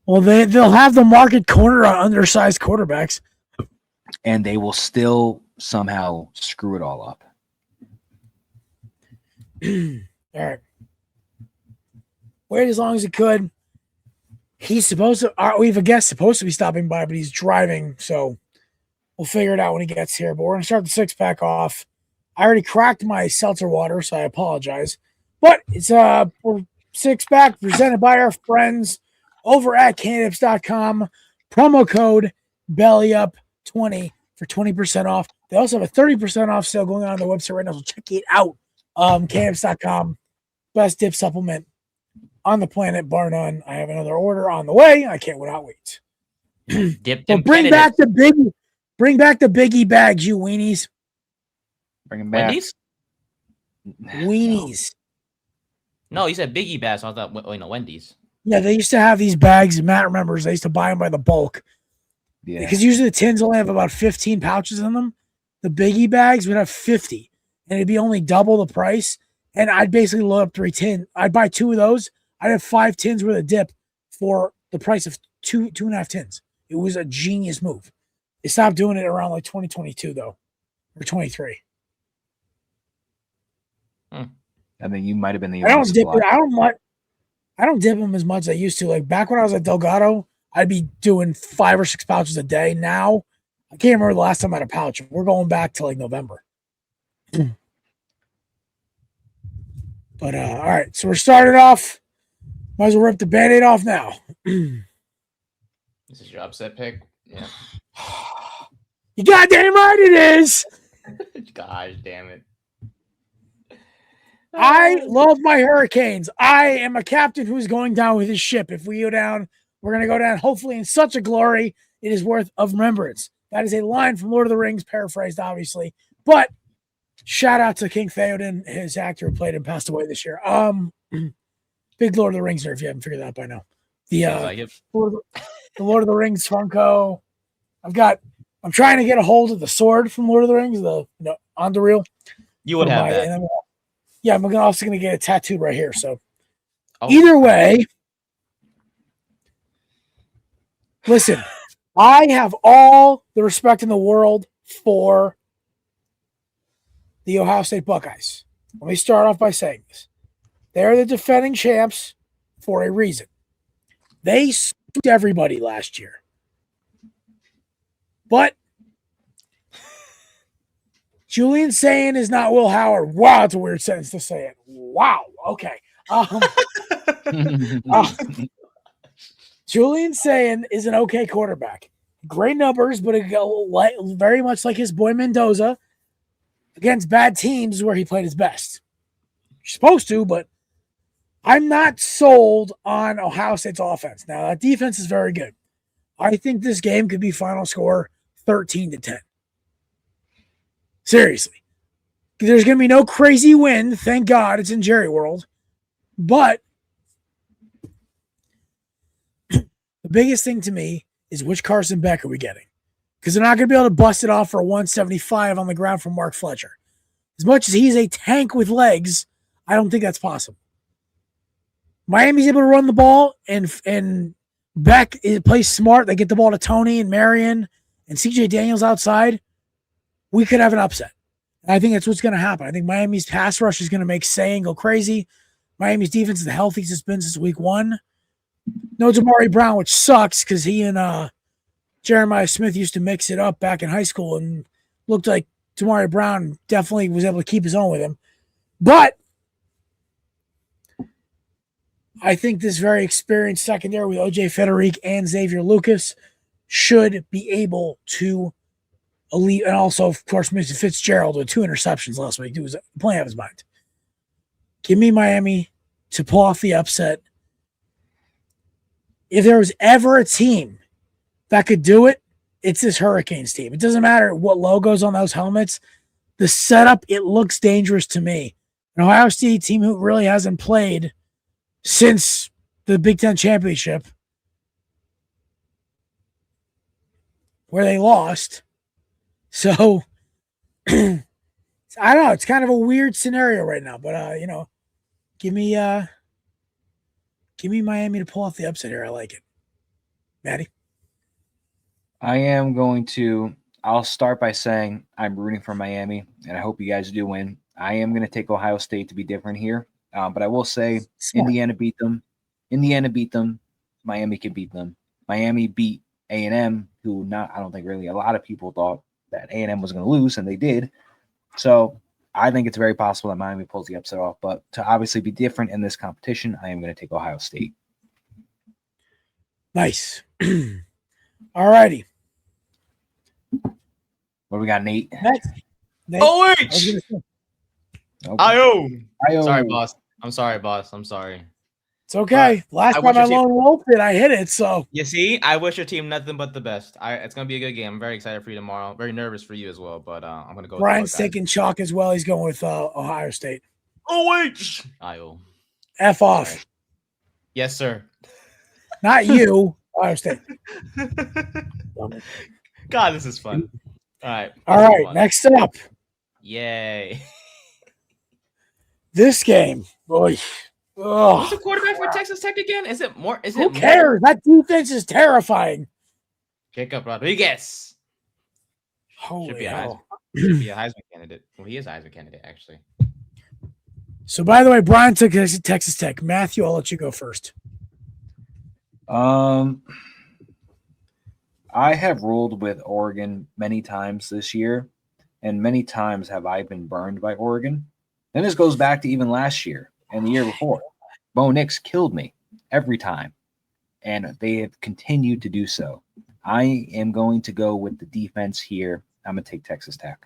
Well, they'll have the market corner on undersized quarterbacks. And they will still somehow screw it all up. All right. Wait as long as he could. He's supposed to. We have a guest supposed to be stopping by, but he's driving, so we'll figure it out when he gets here. But we're gonna start the 6-pack off. I already cracked my seltzer water, so I apologize. But it's we're 6-pack presented by our friends over at candips.com. Promo code BELLYUP20 for 20% off. They also have a 30% off sale going on their website right now, so check it out. Candips.com, best dip supplement on the planet, bar none. I have another order on the way. I can't wait. Dip So them bring back the biggie bags, you weenies. Bring him back. Wendy's? Weenies. No, you said Biggie Bass. I thought, Wendy's. Yeah, they used to have these bags. Matt remembers they used to buy them by the bulk Yeah. because usually the tins only have about 15 pouches in them. the biggie bags would have 50, and it'd be only double the price. And I'd basically load up 3 tins. I'd buy 2 of those. I'd have 5 tins worth of dip for the price of 2.5 tins. It was a genius move. They stopped doing it around like 2022 though, or 23. I mean, you might have been the I only don't dip supply. it. I don't dip them as much as I used to. Like back when I was at Delgado, I'd be doing 5 or 6 pouches a day. Now, I can't remember the last time I had a pouch. We're going back to like November. But all right, so we're started off. Might as well rip the Band-Aid off now. This is your upset pick. Yeah. You goddamn right it is. Gosh damn it. I love my Hurricanes. I am a captain who's going down with his ship. If we go down, we're going to go down hopefully in such a glory it is worth of remembrance. That is a line from Lord of the Rings, paraphrased obviously. But shout out to King Theoden, his actor who played and passed away this year. Big Lord of the Rings nerd, if you haven't figured that out by now. The Lord of the Rings Funko. I'm trying to get a hold of the sword from Lord of the Rings, on the reel. You would have that. I'm also going to get it tattooed right here. So Oh. either way, listen, I have all the respect in the world for the Ohio State Buckeyes. Let me start off by saying this. They're the defending champs for a reason. They sued everybody last year. But Julian Sayin is not Will Howard. Wow, it's a weird sentence to say it. Wow. Okay. Julian Sayin is an okay quarterback. Great numbers, but very much like his boy Mendoza against bad teams where he played his best. You're supposed to, but I'm not sold on Ohio State's offense. Now, that defense is very good. I think this game could be final score 13-10. Seriously. There's going to be no crazy win. Thank God it's in Jerry World. But the biggest thing to me is which Carson Beck are we getting? Because they're not going to be able to bust it off for a 175 on the ground from Mark Fletcher. As much as he's a tank with legs, I don't think that's possible. Miami's able to run the ball, and Beck plays smart. They get the ball to Tony and Marion and CJ Daniels outside. We could have an upset. And I think that's what's going to happen. I think Miami's pass rush is going to make Sayin go crazy. Miami's defense is the healthiest it's been since week 1. No Jamari Brown, which sucks because he and Jeremiah Smith used to mix it up back in high school and looked like Jamari Brown definitely was able to keep his own with him. But I think this very experienced secondary with O.J. Federic and Xavier Lucas should be able to elite. And also, of course, Mr. Fitzgerald with 2 interceptions last week. He was playing out of his mind. Give me Miami to pull off the upset. If there was ever a team that could do it, it's this Hurricanes team. It doesn't matter what logo's on those helmets. The setup, it looks dangerous to me. An Ohio State team who really hasn't played since the Big Ten championship, where they lost. So, I don't know. It's kind of a weird scenario right now, but give me Miami to pull off the upset here. I like it. Maddie? I'll start by saying I'm rooting for Miami, and I hope you guys do win. I am going to take Ohio State to be different here. But I will say Indiana beat them. Miami can beat them. Miami beat A&M, who I don't think really a lot of people thought that A&M was going to lose, and they did. So I think it's very possible that Miami pulls the upset off. But to obviously be different in this competition, I am going to take Ohio State. Nice. All righty. What do we got, Nate? Next. OH! Okay. I-O! I-O. Sorry, boss. I'm sorry. It's okay. Last time I lone wolfed it, I hit it. So you see, I wish your team nothing but the best. It's gonna be a good game. I'm very excited for you tomorrow. Very nervous for you as well, but I'm gonna go. Brian's taking chalk as well. He's going with Ohio State. OH! I-O. F off. Right. Yes, sir. Not you, Ohio State. God, this is fun. right. All let's move right, on. next up, Yay. this game. Boy, Who's the ugh, quarterback for Texas Tech again? Is it more? Is who it more? cares? That defense is terrifying. Jacob Rodriguez. Holy Should be a hell. Heisman candidate. Well, he is a Heisman candidate, actually. So, by the way, Brian took Texas Tech. Matthew, I'll let you go first. I have rolled with Oregon many times this year, and many times have I been burned by Oregon. And this goes back to even last year and the year before. Bo Nix killed me every time, and they have continued to do so. I am going to go with the defense here. I'm going to take Texas Tech.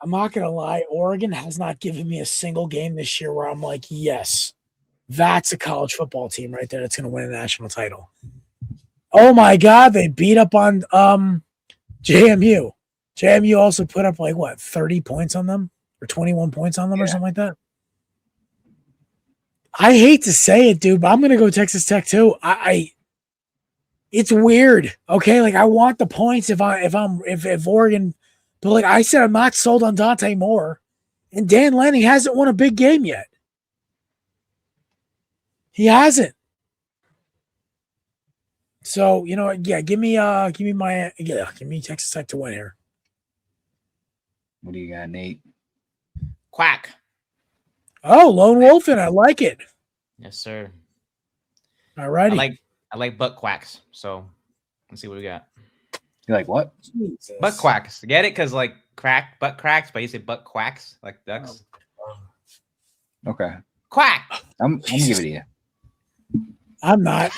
I'm not going to lie. Oregon has not given me a single game this year where I'm like, yes, that's a college football team right there that's going to win a national title. Oh, my God. They beat up on JMU. JMU also put up 30 points on them or 21 points on them or something like that. I hate to say it, dude, but I'm going to go Texas Tech too. It's weird. Okay. I want the points if Oregon, but like I said, I'm not sold on Dante Moore, and Dan Lanning hasn't won a big game yet. He hasn't. So, give me Texas Tech to win here. What do you got, Nate? Quack. Oh, Lone Wolfen, I like it. Yes, sir. All righty. I like butt quacks. So let's see what we got. You like what? Jesus. Butt quacks. Get it? Because butt cracks, but you say butt quacks like ducks. Okay. Quack. I'm going to give it to you. I'm not.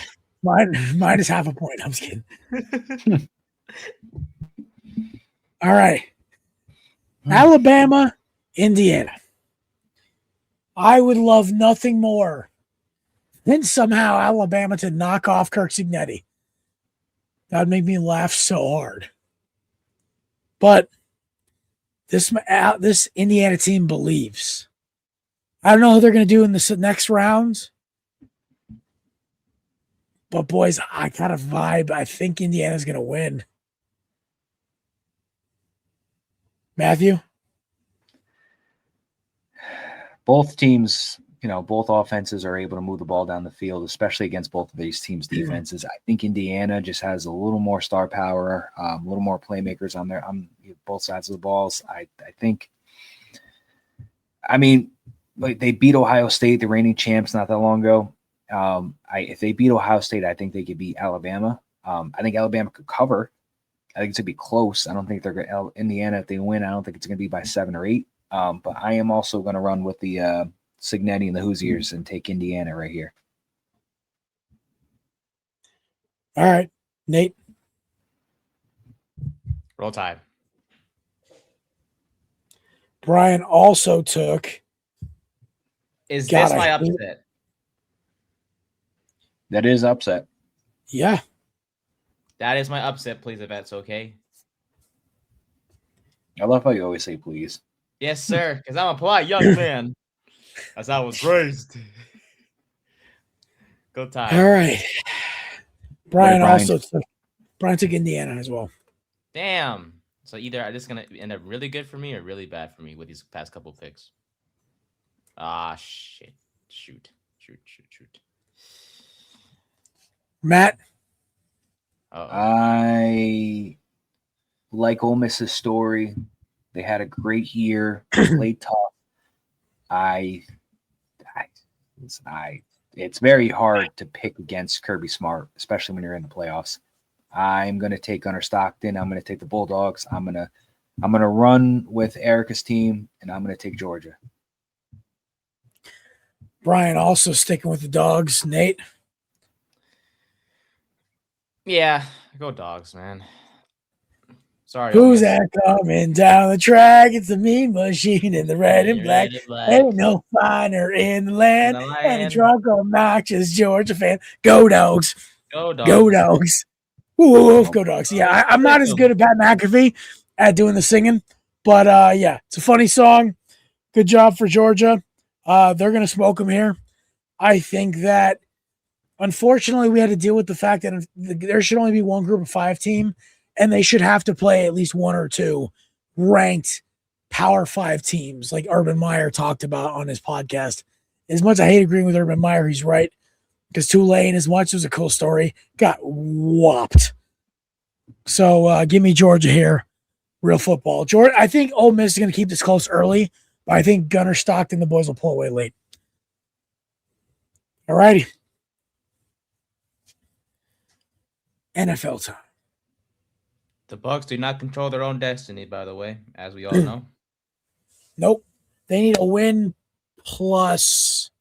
Mine is half a point. I'm just kidding. All right. Alabama, Indiana. I would love nothing more than somehow Alabama to knock off Kirk Cignetti. That would make me laugh so hard. But this Indiana team believes. I don't know who they're going to do in the next rounds. But, boys, I got a vibe. I think Indiana's going to win. Matthew? Both teams, both offenses are able to move the ball down the field, especially against both of these teams' defenses. I think Indiana just has a little more star power, a little more playmakers on both sides of the balls. I think, they beat Ohio State, the reigning champs, not that long ago. If they beat Ohio State, I think they could beat Alabama. I think Alabama could cover. I think it's going to be close. I don't think they're going to – Indiana, if they win, I don't think it's going to be by 7 or 8. But I am also going to run with the Cignetti and the Hoosiers and take Indiana right here. All right. Nate? Roll Tide. Brian also took – Is this my upset? That is upset. Yeah. That is my upset, please, if that's okay. I love how you always say please. Yes, sir, because I'm a polite young man. As I was raised. Go Tide. All right. Brian took Indiana as well. Damn. So either this is going to end up really good for me or really bad for me with these past couple of picks. Ah, shit. Shoot. Matt? Uh-oh. I like Ole Miss's story. They had a great year. Played tough. It's very hard to pick against Kirby Smart, especially when you're in the playoffs. I'm going to take Gunnar Stockton. I'm going to take the Bulldogs. I'm going to run with Erica's team, and I'm going to take Georgia. Brian also sticking with the Dogs. Nate? Yeah, go Dogs, man. Sorry. Who's that coming down the track? It's the mean machine in the red and black. Ain't no finer in the land. And a drunk, obnoxious Georgia fan. Go Dogs. Go Dogs. Go Dogs. Woof, go Dogs. Yeah, I'm not as good at Pat McAfee at doing the singing. But, yeah, it's a funny song. Good job for Georgia. They're going to smoke them here. I think that, unfortunately, we had to deal with the fact that there should only be one group of 5 team. and they should have to play at least one or two ranked Power 5 teams, like Urban Meyer talked about on his podcast. As much as I hate agreeing with Urban Meyer, he's right. Because Tulane, as much as a cool story, got whopped. So give me Georgia here. Real football. Georgia, I think Ole Miss is going to keep this close early, but I think Gunner Stockton, the boys will pull away late. All righty. NFL time. The Bucks do not control their own destiny, by the way, as we all know. Nope. They need a win plus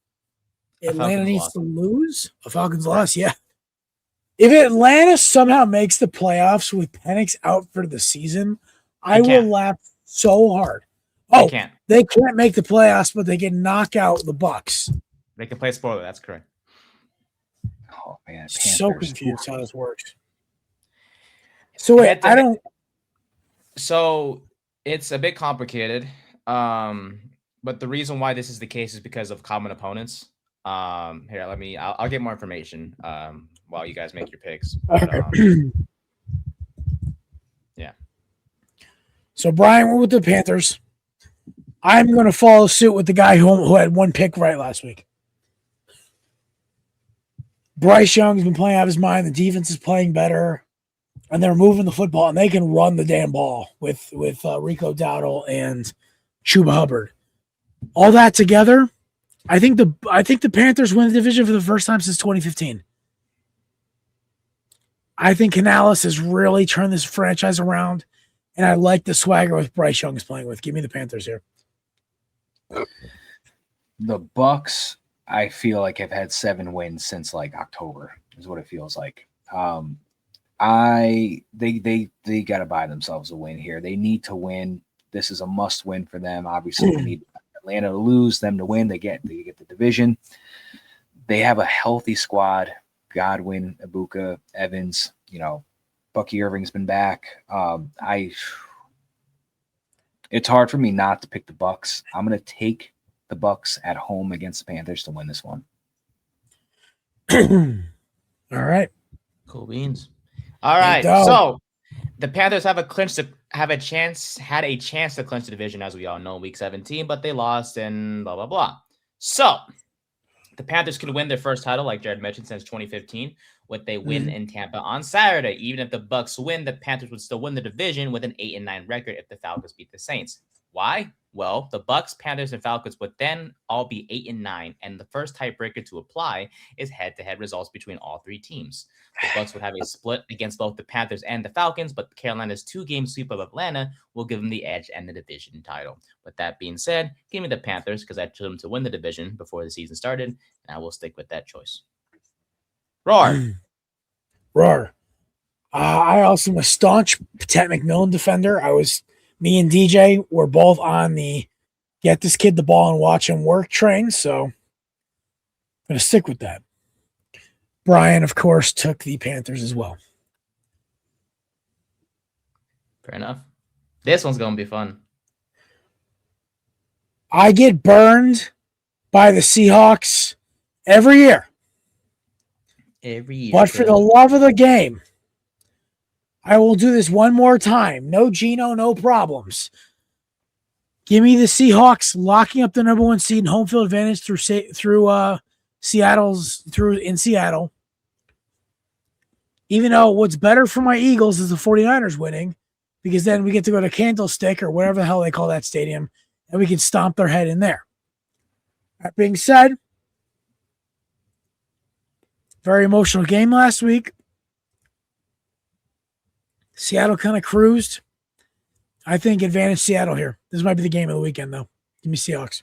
Atlanta needs to lose. A Falcons loss, yeah. If Atlanta somehow makes the playoffs with Penix out for the season, I will laugh so hard. Oh, they can't make the playoffs, but they can knock out the Bucks. They can play spoiler. That's correct. Oh man, so confused how this works. So wait, I don't. So it's a bit complicated, but the reason why this is the case is because of common opponents. Here, I'll get more information while you guys make your picks. But, yeah. So Brian, we're with the Panthers. I'm going to follow suit with the guy who had one pick right last week. Bryce Young's been playing out of his mind. The defense is playing better, and they're moving the football, and they can run the damn ball with Rico Dowdle and Chuba Hubbard. All that together, I think the Panthers win the division for the first time since 2015. I think Canales has really turned this franchise around, and I like the swagger with Bryce Young is playing with. Give me the Panthers here. The Bucks, I feel like, have had 7 wins since like October, is what it feels like. They got to buy themselves a win here. They need to win. This is a must win for them. Obviously, they need Atlanta to lose, them to win. They get the division. They have a healthy squad. Godwin, Ibuka, Evans, Bucky Irving's been back. It's hard for me not to pick the Bucks. I'm going to take the Bucks at home against the Panthers to win this one. All right. Cool beans. All right. So the Panthers had a chance to clinch the division, as we all know, week 17, but they lost and blah, blah, blah. So the Panthers can win their first title, like Jared mentioned, since 2015, with a win in Tampa on Saturday. Even if the Bucks win, the Panthers would still win the division with an 8-9 record if the Falcons beat the Saints. Why? Well, the Bucks, Panthers, and Falcons would then all be 8-9, and the first tiebreaker to apply is head-to-head results between all 3 teams. The Bucks would have a split against both the Panthers and the Falcons, but Carolina's 2-game sweep of Atlanta will give them the edge and the division title. With that being said, give me the Panthers because I chose them to win the division before the season started, and I will stick with that choice. Roar. Roar. I also am a staunch Ted McMillan defender. Me and DJ were both on the get this kid the ball and watch him work train, so I'm going to stick with that. Brian, of course, took the Panthers as well. Fair enough. This one's going to be fun. I get burned by the Seahawks every year. But for the love of the game, I will do this one more time. No Geno, no problems. Give me the Seahawks locking up the number 1 seed and home field advantage through Seattle. Even though what's better for my Eagles is the 49ers winning, because then we get to go to Candlestick or whatever the hell they call that stadium, and we can stomp their head in there. That being said, very emotional game last week. Seattle kind of cruised. I think advantage Seattle here. This might be the game of the weekend, though. Give me Seahawks.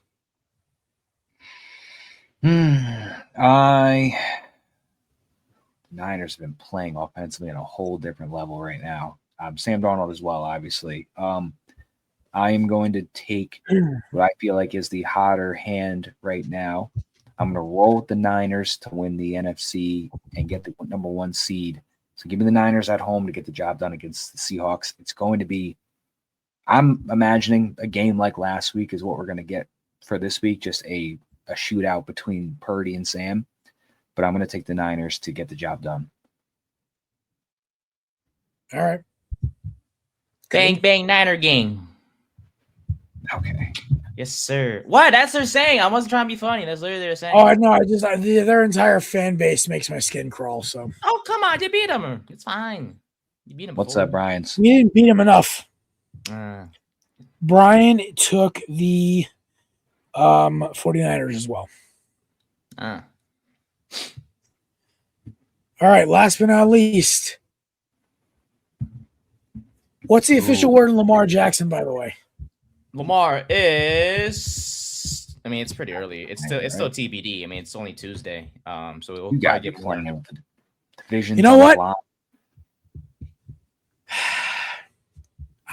Niners have been playing offensively on a whole different level right now. Sam Darnold as well, obviously. I am going to take what I feel like is the hotter hand right now. I'm going to roll with the Niners to win the NFC and get the number 1 seed. So give me the Niners at home to get the job done against the Seahawks. It's going to be, I'm imagining a game like last week is what we're going to get for this week, just a shootout between Purdy and Sam. But I'm going to take the Niners to get the job done. All right. Bang, bang, Niner gang. Okay. Yes, sir. What? That's what they're saying. I wasn't trying to be funny. That's literally what they're saying. Oh no, their entire fan base makes my skin crawl. So Oh, come on. You beat them. It's fine. You beat them. What's that, Brian's? we didn't beat him enough. Uh, Brian took the 49ers as well. uh. All right, last but not least. What's the official word in Lamar Jackson, by the way? Lamar is. I mean, it's pretty early. It's still TBD. I mean, it's only Tuesday. So we'll You got probably to get more. playing with the division. You know what?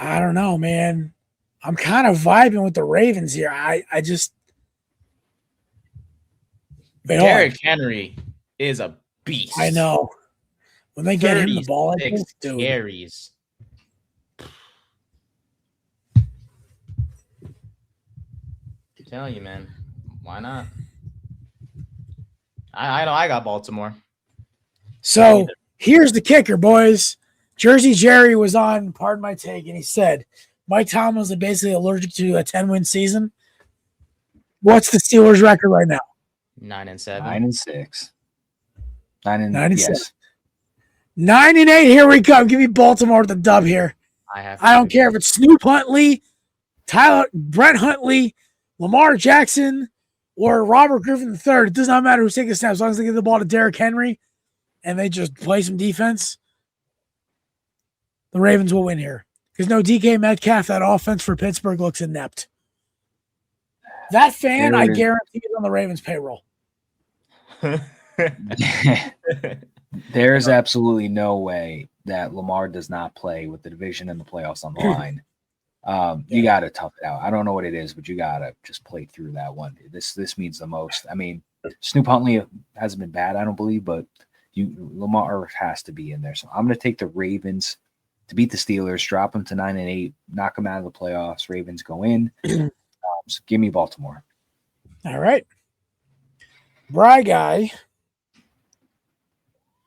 I don't know, man. I'm kind of vibing with the Ravens here. I just. Derrick Henry is a beast. I know. When they get him the ball, I think, dude. Carries. I'm telling you, man. Why not? I know I got Baltimore. So here's the kicker, boys. Jersey Jerry was on, pardon my take, and he said Mike Tomlin is basically allergic to a 10-win season. What's the Steelers' record right now? 9-7. 9-6. 9-6. Yes. 9-8. Here we come. Give me Baltimore with the dub here. I don't care if it's Snoop Huntley, Brett Huntley, Lamar Jackson, or Robert Griffin III. It does not matter who's taking snaps as long as they give the ball to Derrick Henry and they just play some defense. The Ravens will win here because no DK Metcalf. That offense for Pittsburgh looks inept. That fan, I guarantee, is on the Ravens payroll. There's absolutely no way that Lamar does not play with the division and the playoffs on the line. You got to tough it out. I don't know what it is, but you got to just play through that one. This means the most. I mean, Snoop Huntley hasn't been bad, I don't believe, but Lamar has to be in there. So I'm going to take the Ravens to beat the Steelers, drop them to 9-8, knock them out of the playoffs. Ravens go in. So give me Baltimore. All right. Bry Guy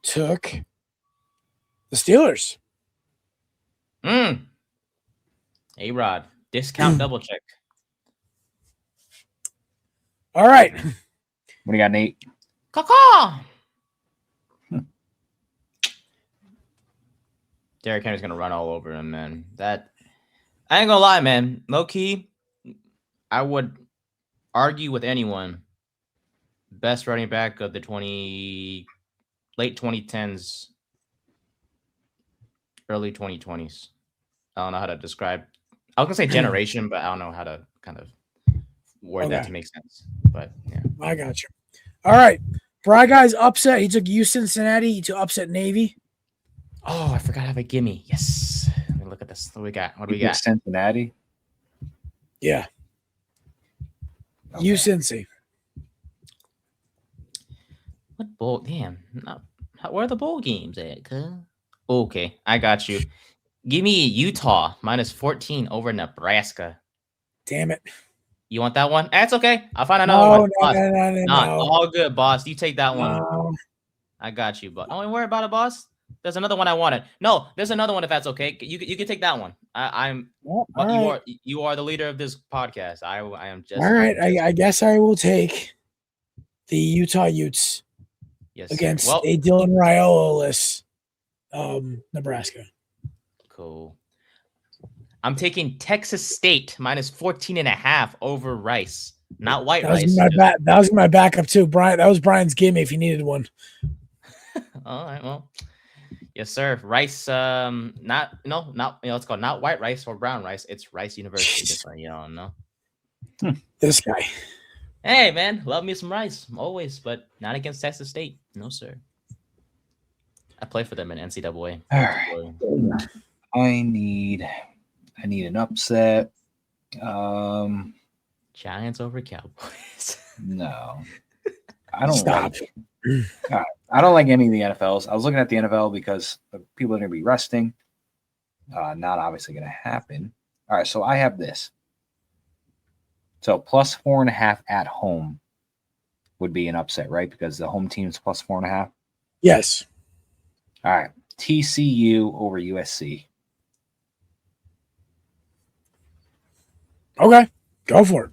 took the Steelers. A-Rod. Discount double check. All right. What do you got, Nate? Caw-caw! Derrick Henry's gonna run all over him, man. That I ain't gonna lie, man. Low key, I would argue with anyone. Best running back of the late 2010s, early 2020s. I don't know how to describe. I was gonna say generation, but I don't know how to kind of word that to make sense. But yeah, I got you. All right. Bry Guy's upset. He took Cincinnati to upset Navy. oh, I forgot to have a gimme. Yes. Let me look at this. What do we got? What do we got? Cincinnati. Yeah. Okay. Cincy. What bowl? Damn. Where are the bowl games at? Okay, I got you. Give me Utah -14 over Nebraska. Damn it. You want that one? That's okay. I'll find another one. Boss. No. All good, boss. You take that one. No. I got you, but don't worry about it, boss. There's another one I wanted. No, there's another one if that's okay. You can take that one. You are the leader of this podcast. I am just all right. I guess I will take the Utah Utes against a Dylan Raiola-less Nebraska. Cool. I'm taking Texas State -14.5 over Rice. Not white rice. That was my backup too, Brian. That was Brian's gimme if you needed one. All right, well, yes, sir. Rice, not it's called not white rice or brown rice. It's Rice University. Just so you don't know. This guy. Hey, man, love me some Rice always, but not against Texas State. No, sir. I play for them in NCAA. All right. I need an upset. Giants over Cowboys. No, I don't. Stop. I don't like any of the NFLs. I was looking at the NFL because people are going to be resting. Not obviously going to happen. All right, so I have this. So +4.5 at home would be an upset, right? Because the home team is +4.5. Yes. All right, TCU over USC. Okay, go for it.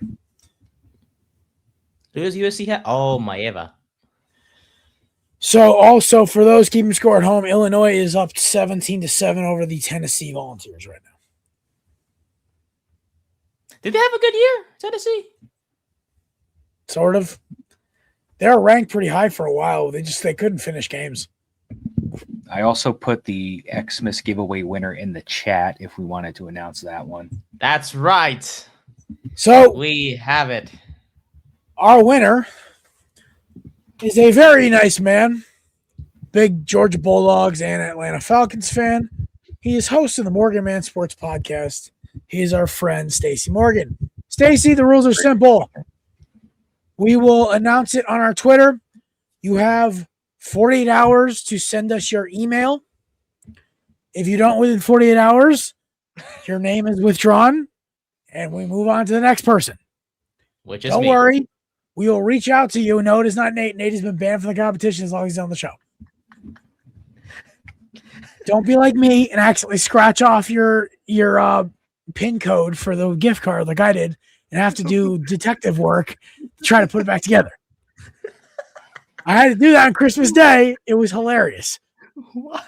Who does USC have? Oh, Maeva. So, also for those keeping score at home, Illinois is up 17-7 over the Tennessee Volunteers right now. Did they have a good year, Tennessee? Sort of. They were ranked pretty high for a while. They couldn't finish games. I also put the Xmas giveaway winner in the chat if we wanted to announce that one. That's right. So We have it. our winner is a very nice man, big Georgia Bulldogs and Atlanta Falcons fan. He is host of the Morgan Man Sports Podcast. He is our friend, Stacy Morgan. Stacy, the rules are simple. We will announce it on our Twitter. You have 48 hours to send us your email. If you don't within 48 hours, your name is withdrawn, and we move on to the next person. Which is Don't me. worry. We will reach out to you. No, it is not Nate. Nate has been banned from the competition as long as he's on the show. Don't be like me and accidentally scratch off your PIN code for the gift card like I did and have to do detective work to try to put it back together. I had to do that on Christmas Day. It was hilarious. Why?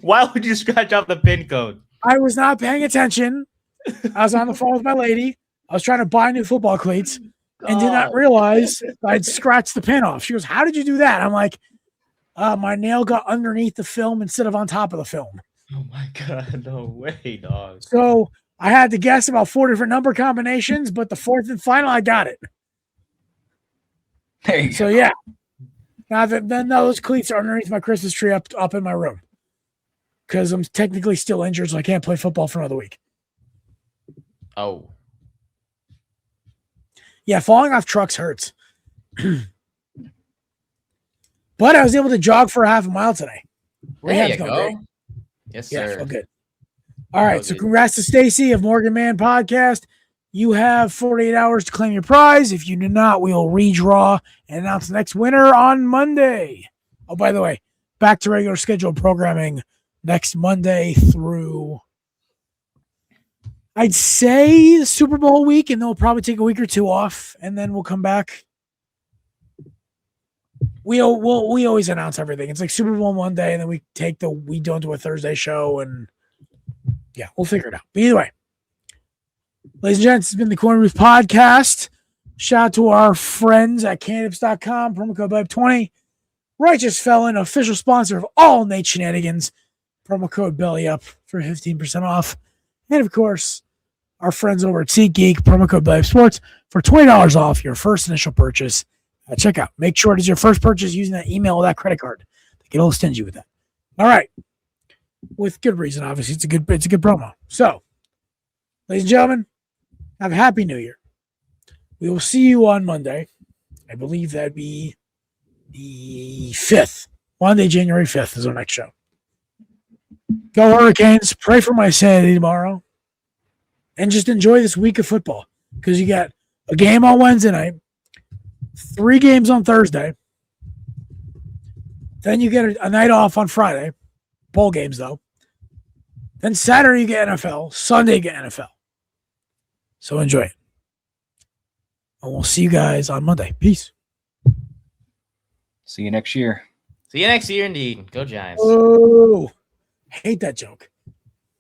Why would you scratch off the PIN code? I was not paying attention. I was on the phone with my lady. I was trying to buy new football cleats and did not realize I'd scratched the pin off. She goes, "How did you do that?" I'm like, my nail got underneath the film instead of on top of the film. Oh my God, no way, dog. So I had to guess about 4 different number combinations, but the fourth and final, I got it. Hey, So yeah. Now then those cleats are underneath my Christmas tree up in my room. Because I'm technically still injured, so I can't play football for another week. Oh. Yeah, falling off trucks hurts. But I was able to jog for a half a mile today. There Rehab's you going go. great. Yes, Yeah, sir. feel good. All right, Oh, so dude. congrats to Stacy of Morgan Man Podcast. You have 48 hours to claim your prize. If you do not, we will redraw and announce the next winner on Monday. Oh, by the way, back to regular scheduled programming next Monday through, I'd say, the Super Bowl week, and then we'll probably take a week or two off, and then we'll come back. We always announce everything. It's like Super Bowl Monday, and then we don't do a Thursday show, and yeah, we'll figure it out. But either way, ladies and gents, it's been the Korner Booth Podcast. Shout out to our friends at candips.com, promo code BELLYUP20. Righteous Felon, official sponsor of all Nate Shenanigans. Promo code BELLYUP for 15% off. And of course, our friends over at SeatGeek, promo code BELLYUPSports for $20 off your first initial purchase at checkout. Make sure it is your first purchase using that email or that credit card. They get a little stingy with that. All right. With good reason, obviously. It's a good promo. So, ladies and gentlemen, have a happy new year. We will see you on Monday. I believe that'd be the 5th. Monday, January 5th is our next show. Go Hurricanes. Pray for my sanity tomorrow. And just enjoy this week of football. Because you got a game on Wednesday night, 3 games on Thursday. Then you get a night off on Friday. Bowl games, though. Then Saturday you get NFL. Sunday you get NFL. So enjoy it. And we'll see you guys on Monday. Peace. see you next year. See you next year, indeed. Go Giants. Oh, hate that joke.